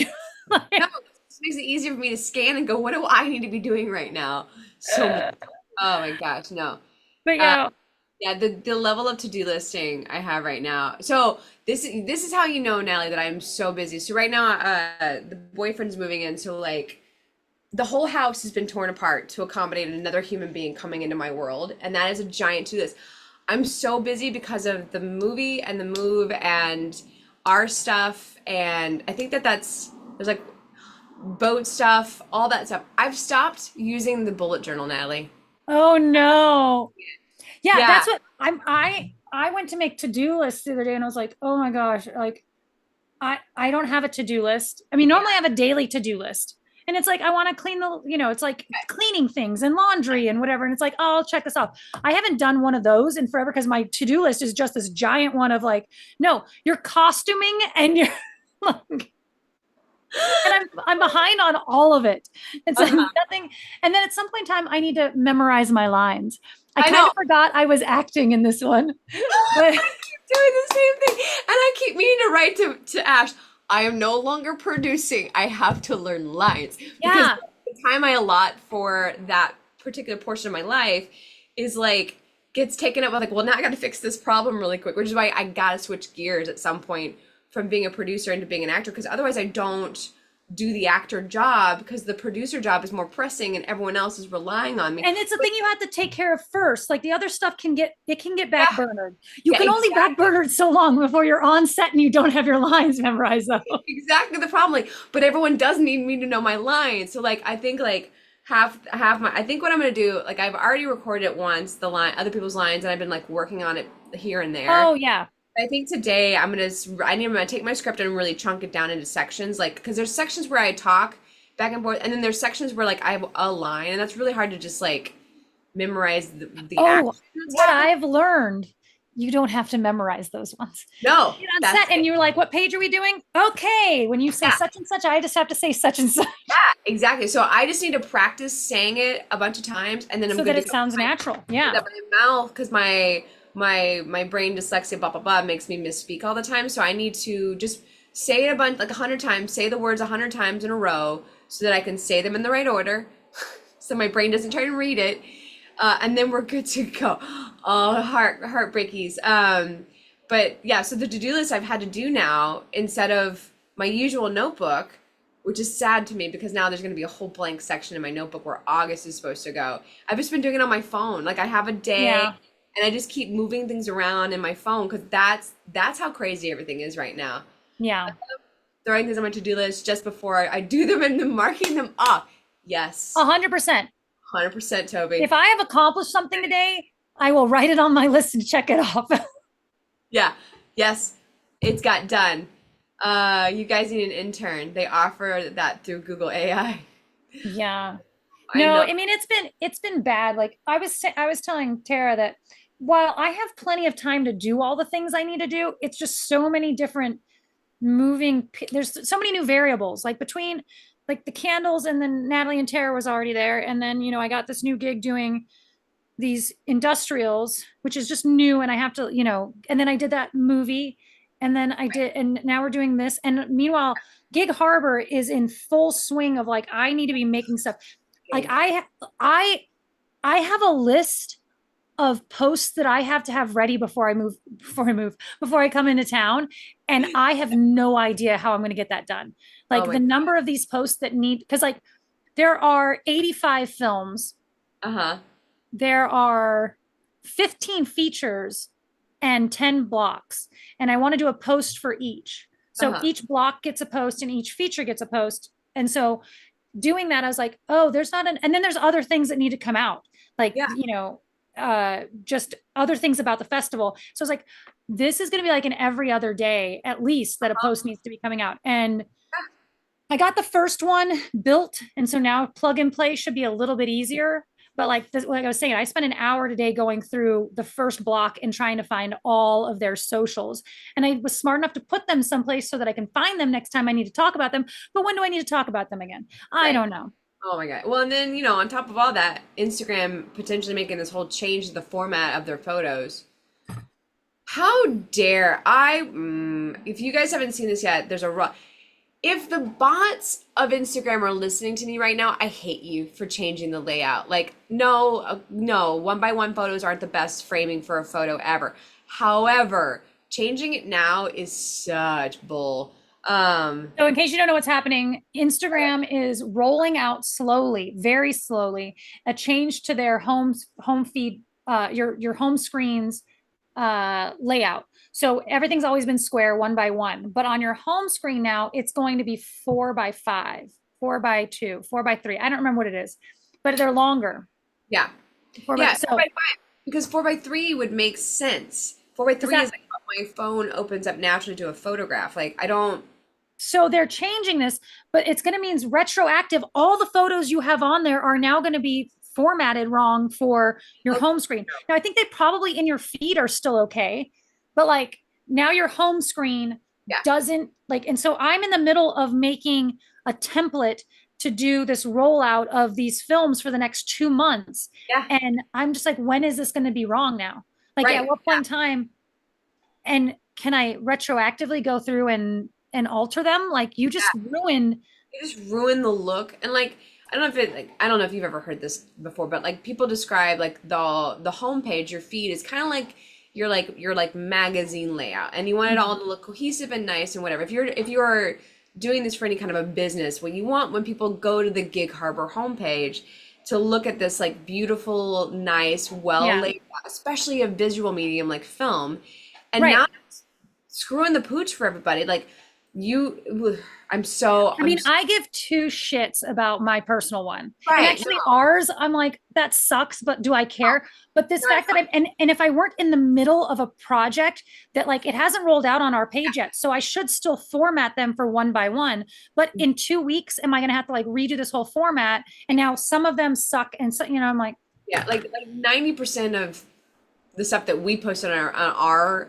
this makes it easier for me to scan and go, what do I need to be doing right now? So oh my gosh, no. But yeah. Yeah, the level of to-do listing I have right now. So this is how you know, Natalie, that I'm so busy. So right now, the boyfriend's moving in, so like the whole house has been torn apart to accommodate another human being coming into my world, and that is a giant to list. I'm so busy because of the movie and the move and our stuff, and I think there's like boat stuff, all that stuff. I've stopped using the bullet journal, Natalie. Oh no. Yeah, that's what I went to make to-do lists the other day and I was like, oh my gosh, like I don't have a to-do list. I mean, normally I have a daily to-do list. And it's like, I want to clean it's like cleaning things and laundry and whatever. And it's like, oh, I'll check this off. I haven't done one of those in forever because my to-do list is just this giant one of like, no, you're costuming and you're like, and I'm behind on all of it. It's like Uh-huh. nothing. And then at some point in time, I need to memorize my lines. I I kind know. of forgot I was acting in this one, but I keep doing the same thing. And I keep meaning to write to Ash, I am no longer producing. I have to learn lines. Because yeah. the time I allot for that particular portion of my life is like gets taken up with like, well, now I gotta fix this problem really quick, which is why I gotta switch gears at some point from being a producer into being an actor, because otherwise I don't do the actor job because the producer job is more pressing and everyone else is relying on me. And it's the thing you have to take care of first. Like the other stuff can get Yeah, backburnered. You yeah, can only exactly. backburner it so long before you're on set and you don't have your lines memorized though. Exactly the problem. Like, but everyone does need me to know my lines. So like I think like half my I think what I'm gonna do, like I've already recorded it once, the line other people's lines, and I've been like working on it here and there. Oh yeah. I think today I'm gonna take my script and really chunk it down into sections, like because there's sections where I talk back and forth, and then there's sections where like I have a line, and that's really hard to just like memorize the Oh, action and what stuff. I've learned, you don't have to memorize those ones. No, Get on that's set and you're like, what page are we doing? Okay. When you say yeah, such and such, I just have to say such and such exactly. So I just need to practice saying it a bunch of times, and then I'm so good that to it go. sounds natural. Yeah. That my mouth, because my brain dyslexia blah blah blah makes me misspeak all the time, so I need to just say it a bunch, like 100 times, say the words 100 times in a row so that I can say them in the right order so my brain doesn't try to read it, and then we're good to go. Oh, heartbreakies. But yeah, so the to-do list I've had to do now instead of my usual notebook, which is sad to me because now there's going to be a whole blank section in my notebook where August is supposed to go. I've just been doing it on my phone. Like I have a day Yeah. and I just keep moving things around in my phone because that's how crazy everything is right now. Yeah. Throwing things on my to-do list just before I do them and then marking them off. Yes, 100%. 100% If Toby. I have accomplished something today, I will write it on my list and check it off. Yeah, yes, it's got done. You guys need an intern. They offer that through Google AI. Yeah. I No, know. I mean it's been bad. Like I was telling Tara that while I have plenty of time to do all the things I need to do, it's just so many different there's so many new variables like between like the candles and then Natalie and Tara was already there and then I got this new gig doing these industrials, which is just new. And I have to, and then I did that movie and then I did, and now we're doing this. And meanwhile, Gig Harbor is in full swing of like, I need to be making stuff. Like I, I have a list of posts that I have to have ready before I come into town. And I have no idea how I'm going to get that done. Oh Like my the number of these posts that because like there are 85 films, Uh-huh. there are 15 features and 10 blocks. And I want to do a post for each. So Uh-huh. each block gets a post and each feature gets a post. And so doing that, I was like, oh, there's not and then there's other things that need to come out. Like, Yeah. just other things about the festival. So I was like, this is going to be like an every other day, at least that a post needs to be coming out. And I got the first one built. And so now plug and play should be a little bit easier. But like I was saying, I spent an hour today going through the first block and trying to find all of their socials. And I was smart enough to put them someplace so that I can find them next time I need to talk about them. But when do I need to talk about them again? I Right. don't know. Oh my God. Well, and then, on top of all that, Instagram potentially making this whole change to the format of their photos. How dare if you guys haven't seen this yet, if the bots of Instagram are listening to me right now, I hate you for changing the layout. Like, no, no, one by one photos aren't the best framing for a photo ever. However, changing it now is such bull. So in case you don't know what's happening, Instagram is rolling out slowly, very slowly, a change to their home feed, your home screens layout. So everything's always been square 1 by 1, but on your home screen now, it's going to be 4 by 5, 4 by 2, 4 by 3. I don't remember what it is, but they're longer. Yeah. Four by, Yeah, so 4 by 5. Because 4 by 3 would make sense. 4 by 3 that, is like what my phone opens up naturally to a photograph. Like I don't. so they're changing this, but it's going to mean retroactive. All the photos you have on there are now going to be formatted wrong for your Okay. home screen. Now, I think they probably in your feed are still okay, but like now your home screen Yeah. doesn't like, and so I'm in the middle of making a template to do this rollout of these films for the next 2 months. Yeah. And I'm just like, when is this going to be wrong now? Like Right. at what point in time? And can I retroactively go through and alter them? Like you just ruin. You just ruin the look. And like, I don't know if it like I don't know if you've ever heard this before, but like people describe like the homepage, your feed is kind of like your like magazine layout, and you want it all to look cohesive and nice and whatever. If you're doing this for any kind of a business, what you want when people go to the Gig Harbor homepage to look at this like beautiful, nice, well Yeah. laid out, especially a visual medium like film, and Right. now screwing the pooch for everybody. Like you, I mean, I'm I give two shits about my personal one. And right. actually ours, I'm like, that sucks, but do I care? But this No, fact that and if I weren't in the middle of a project that like it hasn't rolled out on our page yet, so I should still format them for one by one. But in 2 weeks, am I gonna have to like redo this whole format? And now some of them suck, and so I'm like, yeah, like 90% of the stuff that we post on our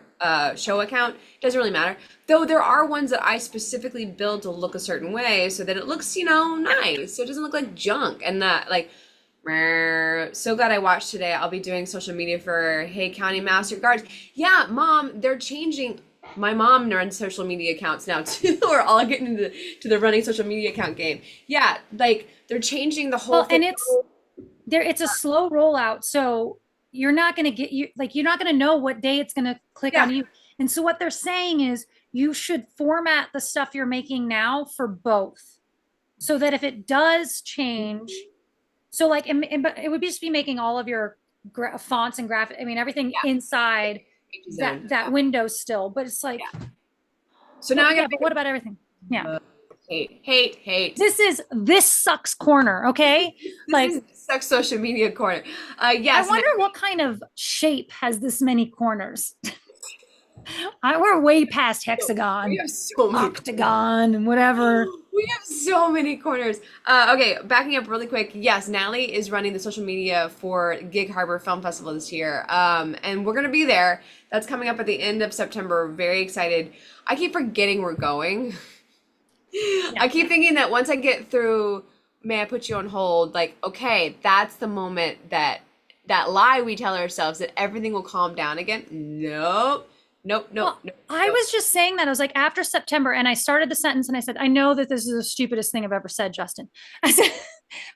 show account doesn't really matter. Though there are ones that I specifically build to look a certain way so that it looks, nice. So it doesn't look like junk and that like so glad I watched today. I'll be doing social media for Hay County Master Guards. Yeah, mom, they're changing. My mom runs social media accounts now too. We're all getting into the running social media account game. Yeah, like they're changing the whole well, thing. and it's a slow rollout, so you're not going to get you're not going to know what day it's going to click Yeah. on you. And so what they're saying is you should format the stuff you're making now for both, so that if it does change, so like but it would just be making all of your fonts and graphic, I mean everything inside that window still, but it's like, So now I yeah, got but what about everything? Yeah. hate. This sucks corner, okay? This sucks social media corner. Yes. I wonder what kind of shape has this many corners. We're way past hexagon, We have so many octagon, and whatever. We have so many corners. Okay, backing up really quick. Yes, Natalie is running the social media for Gig Harbor Film Festival this year. And we're gonna be there. That's coming up at the end of September. Very excited. I keep forgetting we're going. I keep thinking that once I get through, may I put you on hold? Like, okay, that's the moment that lie we tell ourselves that everything will calm down again. Nope. Nope. I was just saying that. I was like, after September, and I started the sentence and I said, I know that this is the stupidest thing I've ever said, Justin. I said,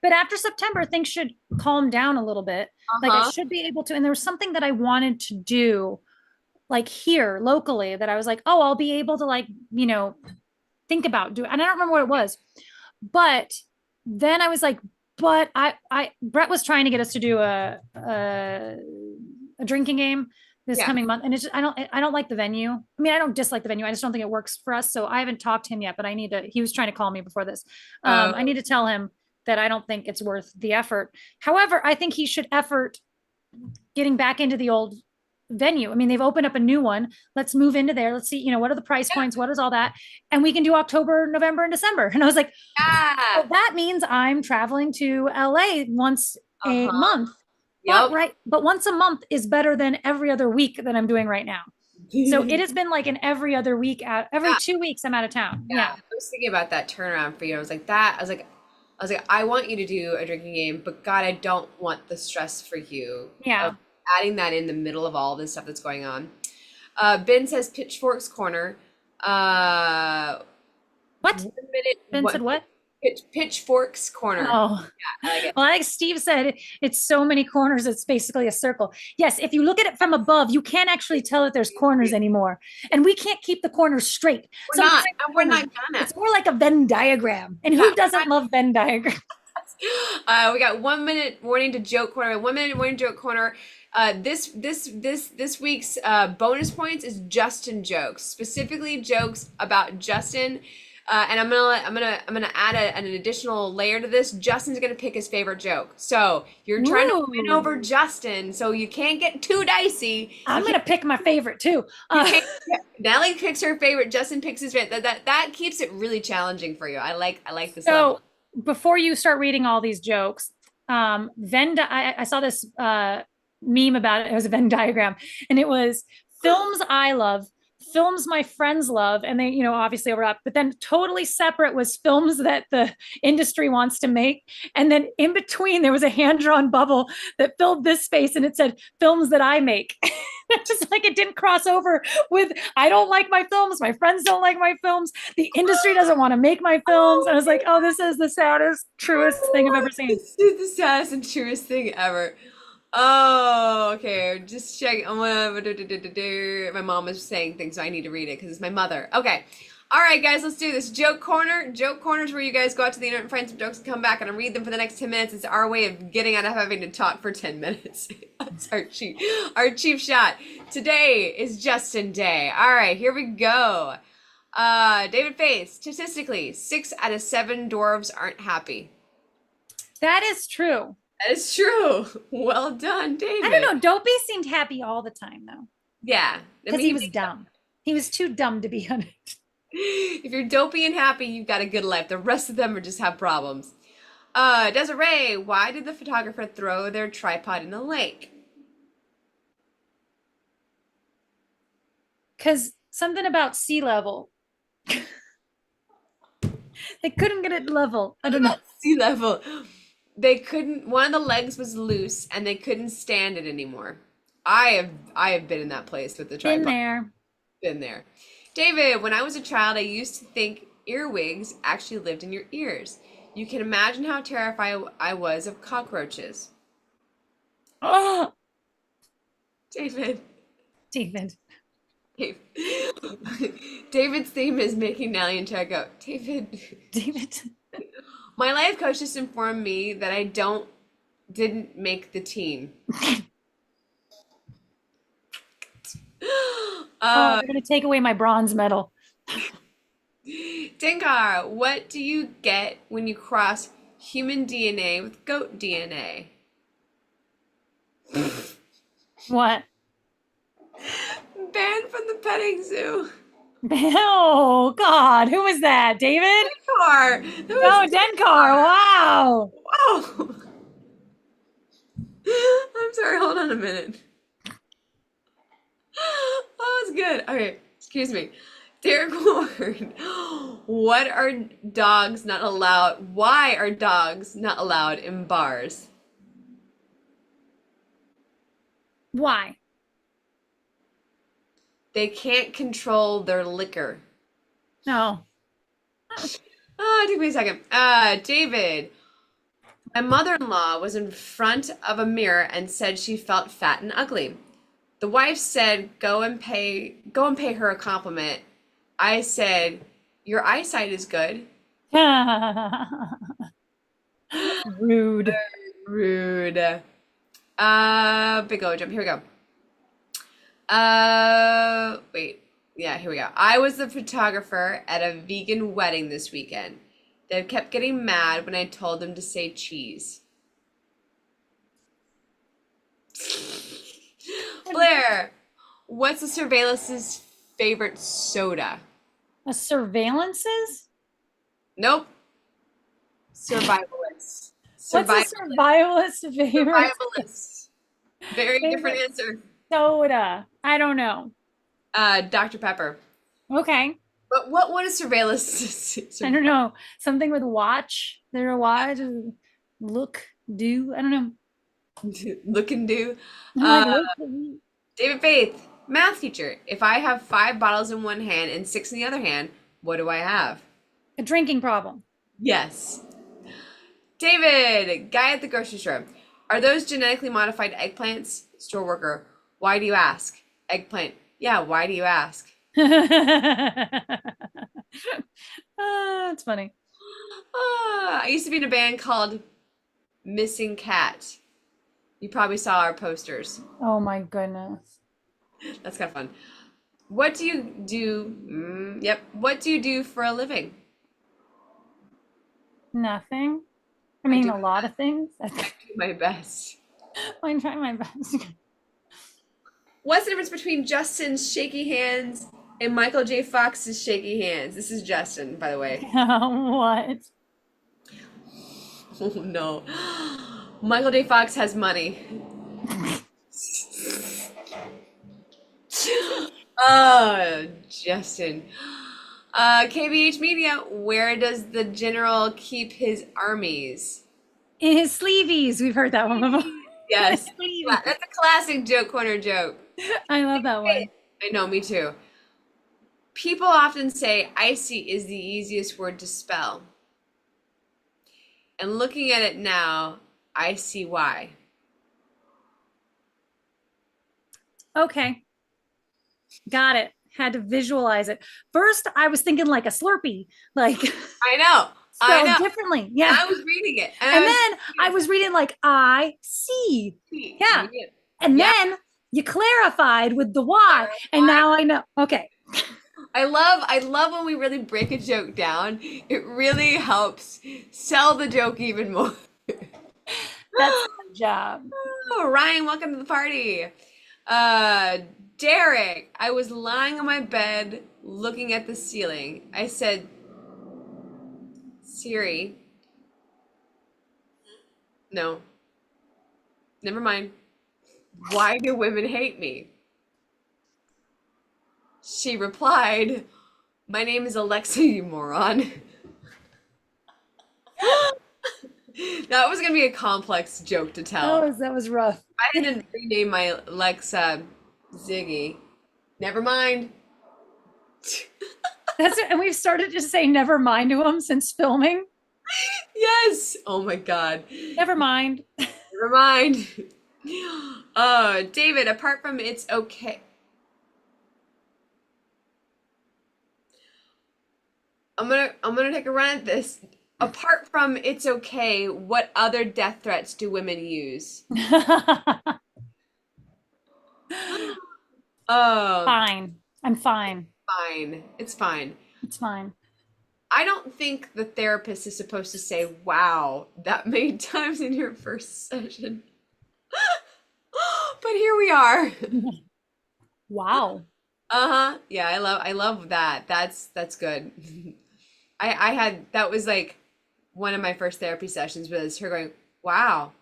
but after September, things should calm down a little bit. Like I should be able to. And there was something that I wanted to do, like here locally, that I was like, oh, I'll be able to like, think about doing. And I don't remember what it was, but then I was like, but Brett was trying to get us to do a drinking game this coming month, and it's just, I don't like the venue. I mean, I don't dislike the venue. I just don't think it works for us. So I haven't talked to him yet, but I need to. He was trying to call me before this. I need to tell him that I don't think it's worth the effort. However, I think he should effort getting back into the old venue. I mean, they've opened up a new one. Let's move into there. Let's see, what are the price points? What is all that? And we can do October, November, and December. And I was like, well, that means I'm traveling to LA once a month. Yep. But once a month is better than every other week that I'm doing right now. So it has been like an every other week every 2 weeks I'm out of town. Yeah. I was thinking about that turnaround for you. I was like, I want you to do a drinking game, but God, I don't want the stress for you. Yeah. Of adding that in the middle of all this stuff that's going on. Ben says Pitchfork's Corner. What? 1 minute. Ben said what? Pitchfork's Corner. Oh, yeah, I like it. Well, like Steve said, it's so many corners, it's basically a circle. Yes, if you look at it from above, you can't actually tell that there's corners anymore. And we can't keep the corners straight. We're not gonna. It's more like a Venn diagram. And who doesn't love Venn diagrams? We got 1 minute warning to joke corner, 1 minute warning to joke corner. This week's bonus points is Justin jokes, specifically jokes about Justin. And I'm gonna add an additional layer to this. Justin's gonna pick his favorite joke. So you're trying to win over Justin, so you can't get too dicey. I'm gonna pick my favorite too. Natalie picks her favorite. Justin picks his favorite. That keeps it really challenging for you. I like this. So level. Before you start reading all these jokes, I saw this meme about it. It was a Venn diagram, and it was films I love, films my friends love, and they, obviously overlap, but then totally separate was films that the industry wants to make. And then in between, there was a hand-drawn bubble that filled this space, and it said films that I make. It's just like it didn't cross over with I don't like my films, my friends don't like my films, the industry doesn't want to make my films. And I was like, oh, this is the saddest, truest thing I've ever seen. This is the saddest and truest thing ever. Oh, okay. Just check. My mom is saying things, so I need to read it because it's my mother. Okay. All right, guys, let's do this. Joke corner. Joke corner is where you guys go out to the internet and find some jokes and come back and read them for the next 10 minutes. It's our way of getting out of having to talk for 10 minutes. That's our cheap shot. Today is Justin Day. All right, here we go. David Faith, statistically, 6 out of 7 dwarves aren't happy. That is true. That is true. Well done, David. I don't know. Dopey seemed happy all the time, though. Yeah. Because he was dumb. He was too dumb to be on it. If you're dopey and happy, you've got a good life. The rest of them are just have problems. Desiree, why did the photographer throw their tripod in the lake? Because something about sea level. They couldn't get it level. I don't know. Sea level. They couldn't, one of the legs was loose and they couldn't stand it anymore. I have been in that place with the tripod. Been there. David, when I was a child, I used to think earwigs actually lived in your ears. You can imagine how terrified I was of cockroaches. Oh, David. David. David's theme is making Natalie and Chad go. David. My life coach just informed me that I didn't make the team. They're gonna take away my bronze medal. Dinkar, what do you get when you cross human DNA with goat DNA? What? Banned from the petting zoo. Oh God, who was that? David? Denkar. No, Denkar. Wow. Wow. I'm sorry. Hold on a minute. Oh, it's good. Okay, excuse me. Derek Ward. What are dogs not allowed? Why are dogs not allowed in bars? Why? They can't control their liquor. No. It took me a second. David. My mother-in-law was in front of a mirror and said she felt fat and ugly. The wife said, go and pay her a compliment. I said, your eyesight is good. Rude. Rude. Big O jump. Here we go. Wait. Yeah, here we go. I was the photographer at a vegan wedding this weekend. They kept getting mad when I told them to say cheese. Blair, what's the surveillance's favorite soda? A surveillance's? Nope. Survivalist. What's a survivalist favorite? Survivalist. Very different answer. Soda. I don't know. Dr. Pepper. Okay. But what is surveillance? I don't know. Something with watch. There a watch. Look, do. I don't know. Look and do. No, David Faith, math teacher. If I have 5 bottles in one hand and 6 in the other hand, what do I have? a drinking problem. Yes. David, guy at the grocery store. Are those genetically modified eggplants? Store worker. Why do you ask? Eggplant. Yeah, why do you ask? That's funny. I used to be in a band called Missing Cat. You probably saw our posters. Oh my goodness. That's kind of fun. What do you do? Yep. What do you do for a living? Nothing. I mean, a lot of things. I do my best. I'm trying my best. What's the difference between Justin's shaky hands and Michael J. Fox's shaky hands? This is Justin, by the way. What? Oh no. Michael J. Fox has money. Oh, Justin. KBH Media, where does the general keep his armies? In his sleeveys. We've heard that one before. Yes. Sleeveys. That's a classic joke corner joke. I love that one. I know, me too. People often say icy is the easiest word to spell. And looking at it now, I see why. Okay. Got it. Had to visualize it. First, I was thinking like a Slurpee, like I know. I spelled know. differently. Yeah. I was reading it. And then I was reading like I see. Yeah. And Yeah. then you clarified with the Y. And now I know. Okay. I love when we really break a joke down. It really helps sell the joke even more. That's my job. Oh, Ryan, welcome to the party. Derek, I was lying on my bed looking at the ceiling. I said, Siri. No. Never mind. Why do women hate me? She replied, my name is Alexa, you moron. That was gonna be a complex joke to tell. That was rough. I didn't rename my Alexa Ziggy. Never mind. That's it. And we've started to say never mind to him since filming. Yes. Oh my God. Never mind. Never mind. David, apart from it's okay. I'm gonna take a run at this. Apart from it's okay, what other death threats do women use? Fine. I'm fine. Fine. It's fine. It's fine. I don't think the therapist is supposed to say, wow, that many times in your first session. But here we are. Wow. Uh-huh. Yeah, I love that. That's good. I had that was like one of my first therapy sessions was her going, wow,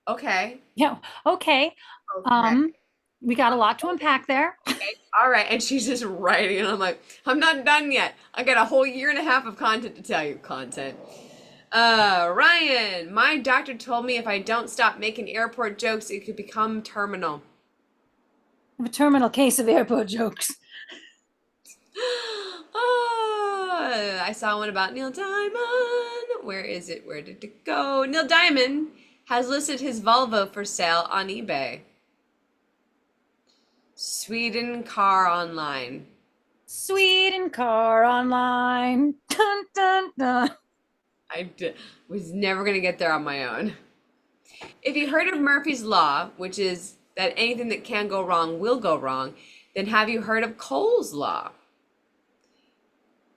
okay. Yeah. Okay. Okay. We got a lot to unpack there. Okay. All right. And she's just writing, and I'm like, I'm not done yet. I got a whole year and a half of content to tell you. Content. Ryan, my doctor told me if I don't stop making airport jokes, it could become terminal. I have a terminal case of airport jokes. I saw one about Neil Diamond. Where is it? Where did it go? Neil Diamond has listed his Volvo for sale on eBay. Sweden car online. Sweden car online. Dun, dun, dun. Was never going to get there on my own. If you heard of Murphy's Law, which is that anything that can go wrong will go wrong, then have you heard of Cole's Law?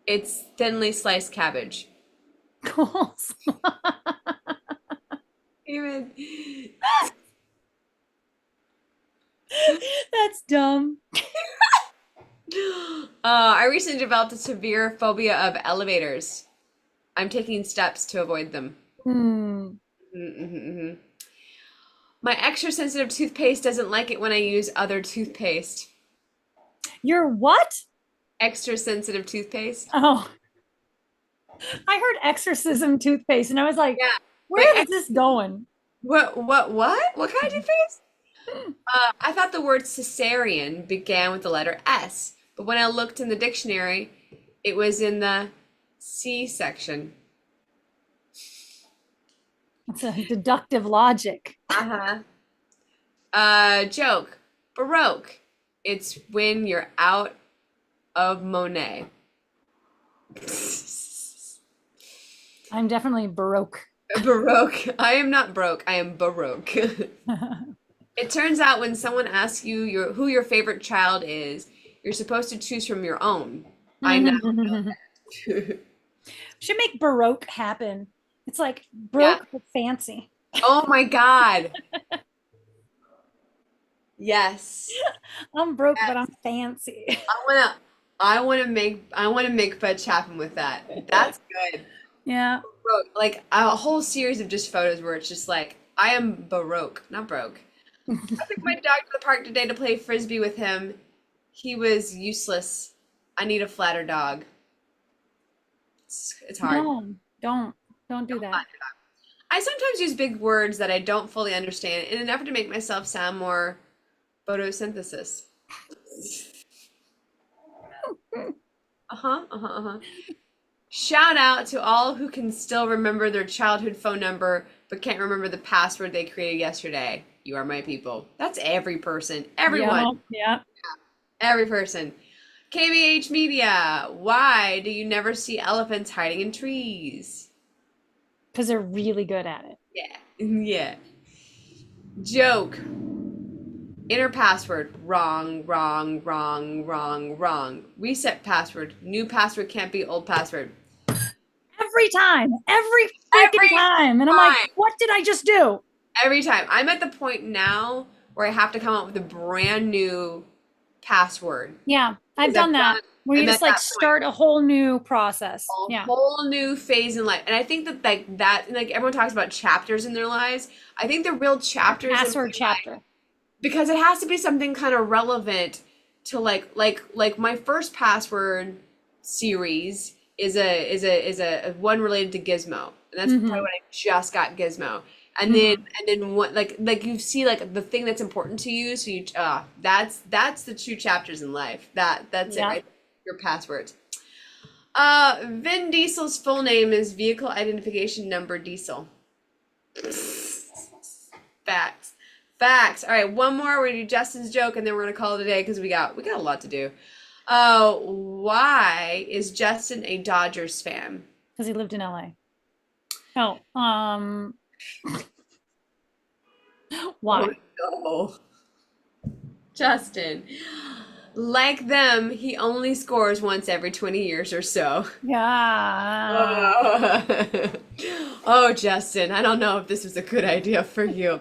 It's thinly sliced cabbage. Cole's Even. That's dumb. I recently developed a severe phobia of elevators. I'm taking steps to avoid them. My extra sensitive toothpaste doesn't like it when I use other toothpaste. You're what? Extra sensitive toothpaste. Oh, I heard exorcism toothpaste, and I was like, Yeah. where is this going? What? What kind of toothpaste? I thought the word cesarean began with the letter S, but when I looked in the dictionary, it was in the C section. It's a deductive logic. Joke. Baroque. It's when you're out of Monet. I'm definitely Baroque. Baroque. I am not broke. I am Baroque. It turns out when someone asks you who your favorite child is, you're supposed to choose from your own. I know that. Should make Baroque happen. It's like broke but fancy. Oh my God. Yes. I'm broke, but I'm fancy. I wanna make fetch happen with that. That's good. Yeah. Baroque. Like a whole series of just photos where it's just like, I am Baroque, not broke. I took my dog to the park today to play frisbee with him. He was useless. I need a flatter dog. It's hard. No, don't do that. I sometimes use big words that I don't fully understand in an effort to make myself sound more photosynthesis. Uh-huh, uh-huh, uh-huh. Shout out to all who can still remember their childhood phone number but can't remember the password they created yesterday. You are my people. That's every person. Everyone. Yeah. Every person. KBH Media. Why do you never see elephants hiding in trees? Because they're really good at it. Yeah. Yeah. Joke. Enter password. Wrong, wrong, wrong, wrong, wrong. Reset password. New password can't be old password. Every time. Every freaking time. And I'm like, what did I just do? Every time. I'm at the point now where I have to come up with a brand new password. Yeah, I've done that. Where you just like start a whole new process. A whole new phase in life. And I think that like everyone talks about chapters in their lives. I think the real chapters password chapter. Because it has to be something kind of relevant to like my first password series is a one related to Gizmo. And that's probably when I just got Gizmo. And then what like you see like the thing that's important to you, so you that's the true chapters in life. That's it, right? Your passwords. Vin Diesel's full name is Vehicle Identification Number Diesel. Facts. All right, one more. We're gonna do Justin's joke, and then we're gonna call it a day because we got a lot to do. Why is Justin a Dodgers fan? Because he lived in LA. Oh, why? Oh, no. Justin. Like them, he only scores once every 20 years or so. Yeah. Oh, Justin, I don't know if this was a good idea for you.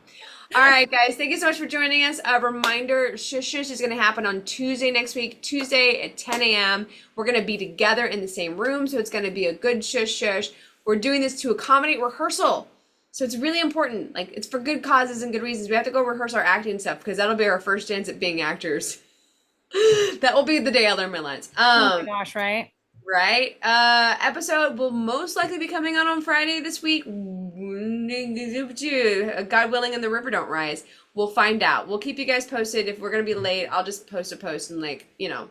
All right, guys, thank you so much for joining us. A reminder, Shush Shush is going to happen on Tuesday next week, Tuesday at 10 a.m. We're going to be together in the same room, so it's going to be a good Shush Shush. We're doing this to accommodate rehearsal. So it's really important. Like, it's for good causes and good reasons. We have to go rehearse our acting stuff because that'll be our first chance at being actors. That will be the day I learn my lines. Oh my gosh, right? Right. Episode will most likely be coming out on Friday this week. God willing and the river don't rise. We'll find out. We'll keep you guys posted. If we're gonna be late, I'll just post a post and let you know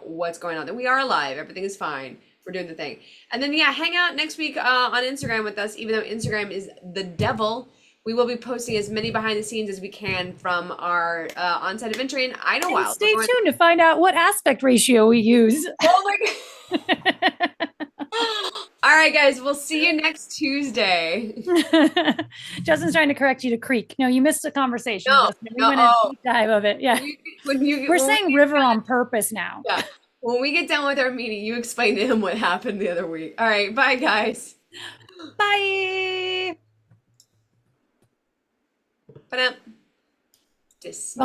what's going on. That we are alive. Everything is fine. We're doing the thing. And then hang out next week on Instagram with us, even though Instagram is the devil. We will be posting as many behind the scenes as we can from our on-site adventure in Idlewild. Stay tuned to find out what aspect ratio we use. Oh my God. All right, guys, we'll see you next Tuesday. Justin's trying to correct you to creek. No, you missed a conversation. No, Justin. We went a deep dive of it. Yeah. We're saying river on purpose now. Yeah. When we get done with our meeting, you explain to him what happened the other week. All right, bye, guys. Bye. Dismiss.